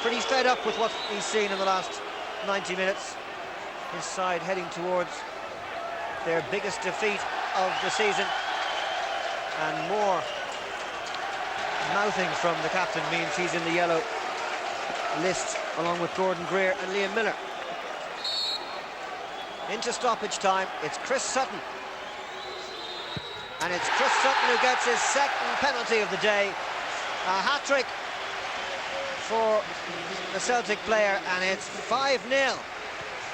pretty fed up with what he's seen in the last 90 minutes. His side heading towards their biggest defeat of the season, and more mouthing from the captain means he's in the yellow list along with Gordon Greer and Liam Miller. Into stoppage time, it's Chris Sutton. And it's Chris Sutton who gets his second penalty of the day. A hat-trick for the Celtic player, and it's 5-0.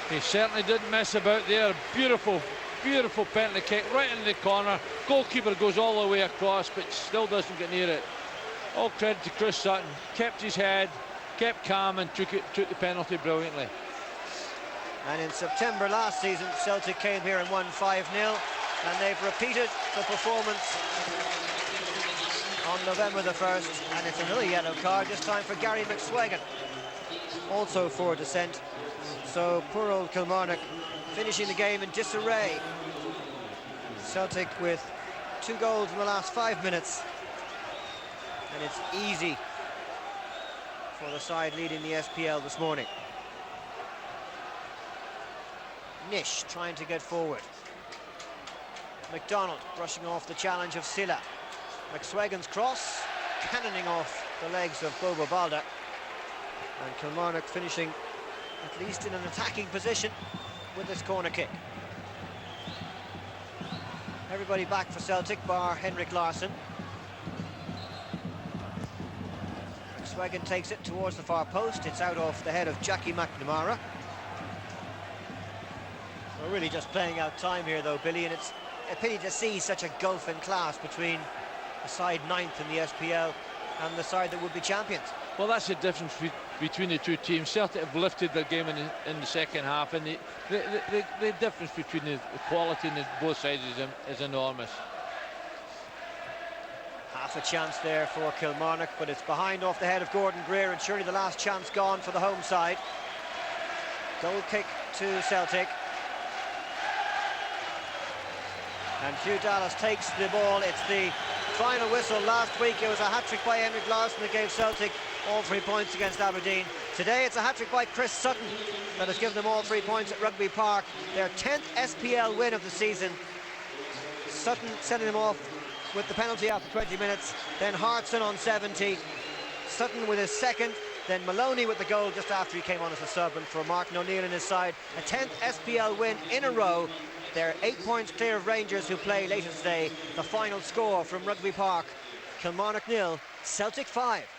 He certainly didn't mess about there. Beautiful, beautiful penalty kick right in the corner. Goalkeeper goes all the way across, but still doesn't get near it. All credit to Chris Sutton. Kept his head, kept calm, and took the penalty brilliantly. And in September last season, Celtic came here and won 5-0, and they've repeated the performance on November the 1st, and it's another yellow card, this time for Gary McSwegan, also for dissent. So poor old Kilmarnock finishing the game in disarray. Celtic with 2 goals in the last 5 minutes, and it's easy for the side leading the SPL this morning. Nish trying to get forward. McDonald brushing off the challenge of Silla. McSwegan's cross cannoning off the legs of Bobo Balda, and Kilmarnock finishing at least in an attacking position with this corner kick. Everybody back for Celtic bar Henrik Larsson. McSwegan takes it towards the far post. It's out off the head of Jackie McNamara. We're really just playing out time here though, Billy, and it's a pity to see such a gulf in class between the side 9th in the SPL and the side that would be champions. Well, that's the difference between the two teams. Celtic have lifted their game in the second half, and the difference between the quality in both sides is enormous. Half a chance there for Kilmarnock, but it's behind off the head of Gordon Greer, and surely the last chance gone for the home side. Goal kick to Celtic. And Hugh Dallas takes the ball. It's the final whistle. Last week it was a hat-trick by Henrik Larsson that gave Celtic all 3 points against Aberdeen. Today it's a hat-trick by Chris Sutton that has given them all 3 points at Rugby Park. Their 10th SPL win of the season. Sutton sending them off with the penalty after 20 minutes. Then Hartson on 70. Sutton with his second, Then Maloney with the goal just after he came on as a sub, and for Martin O'Neill in his side, a 10th SPL win in a row. They're 8 points clear of Rangers, who play later today. The final score from Rugby Park: Kilmarnock 0, Celtic 5.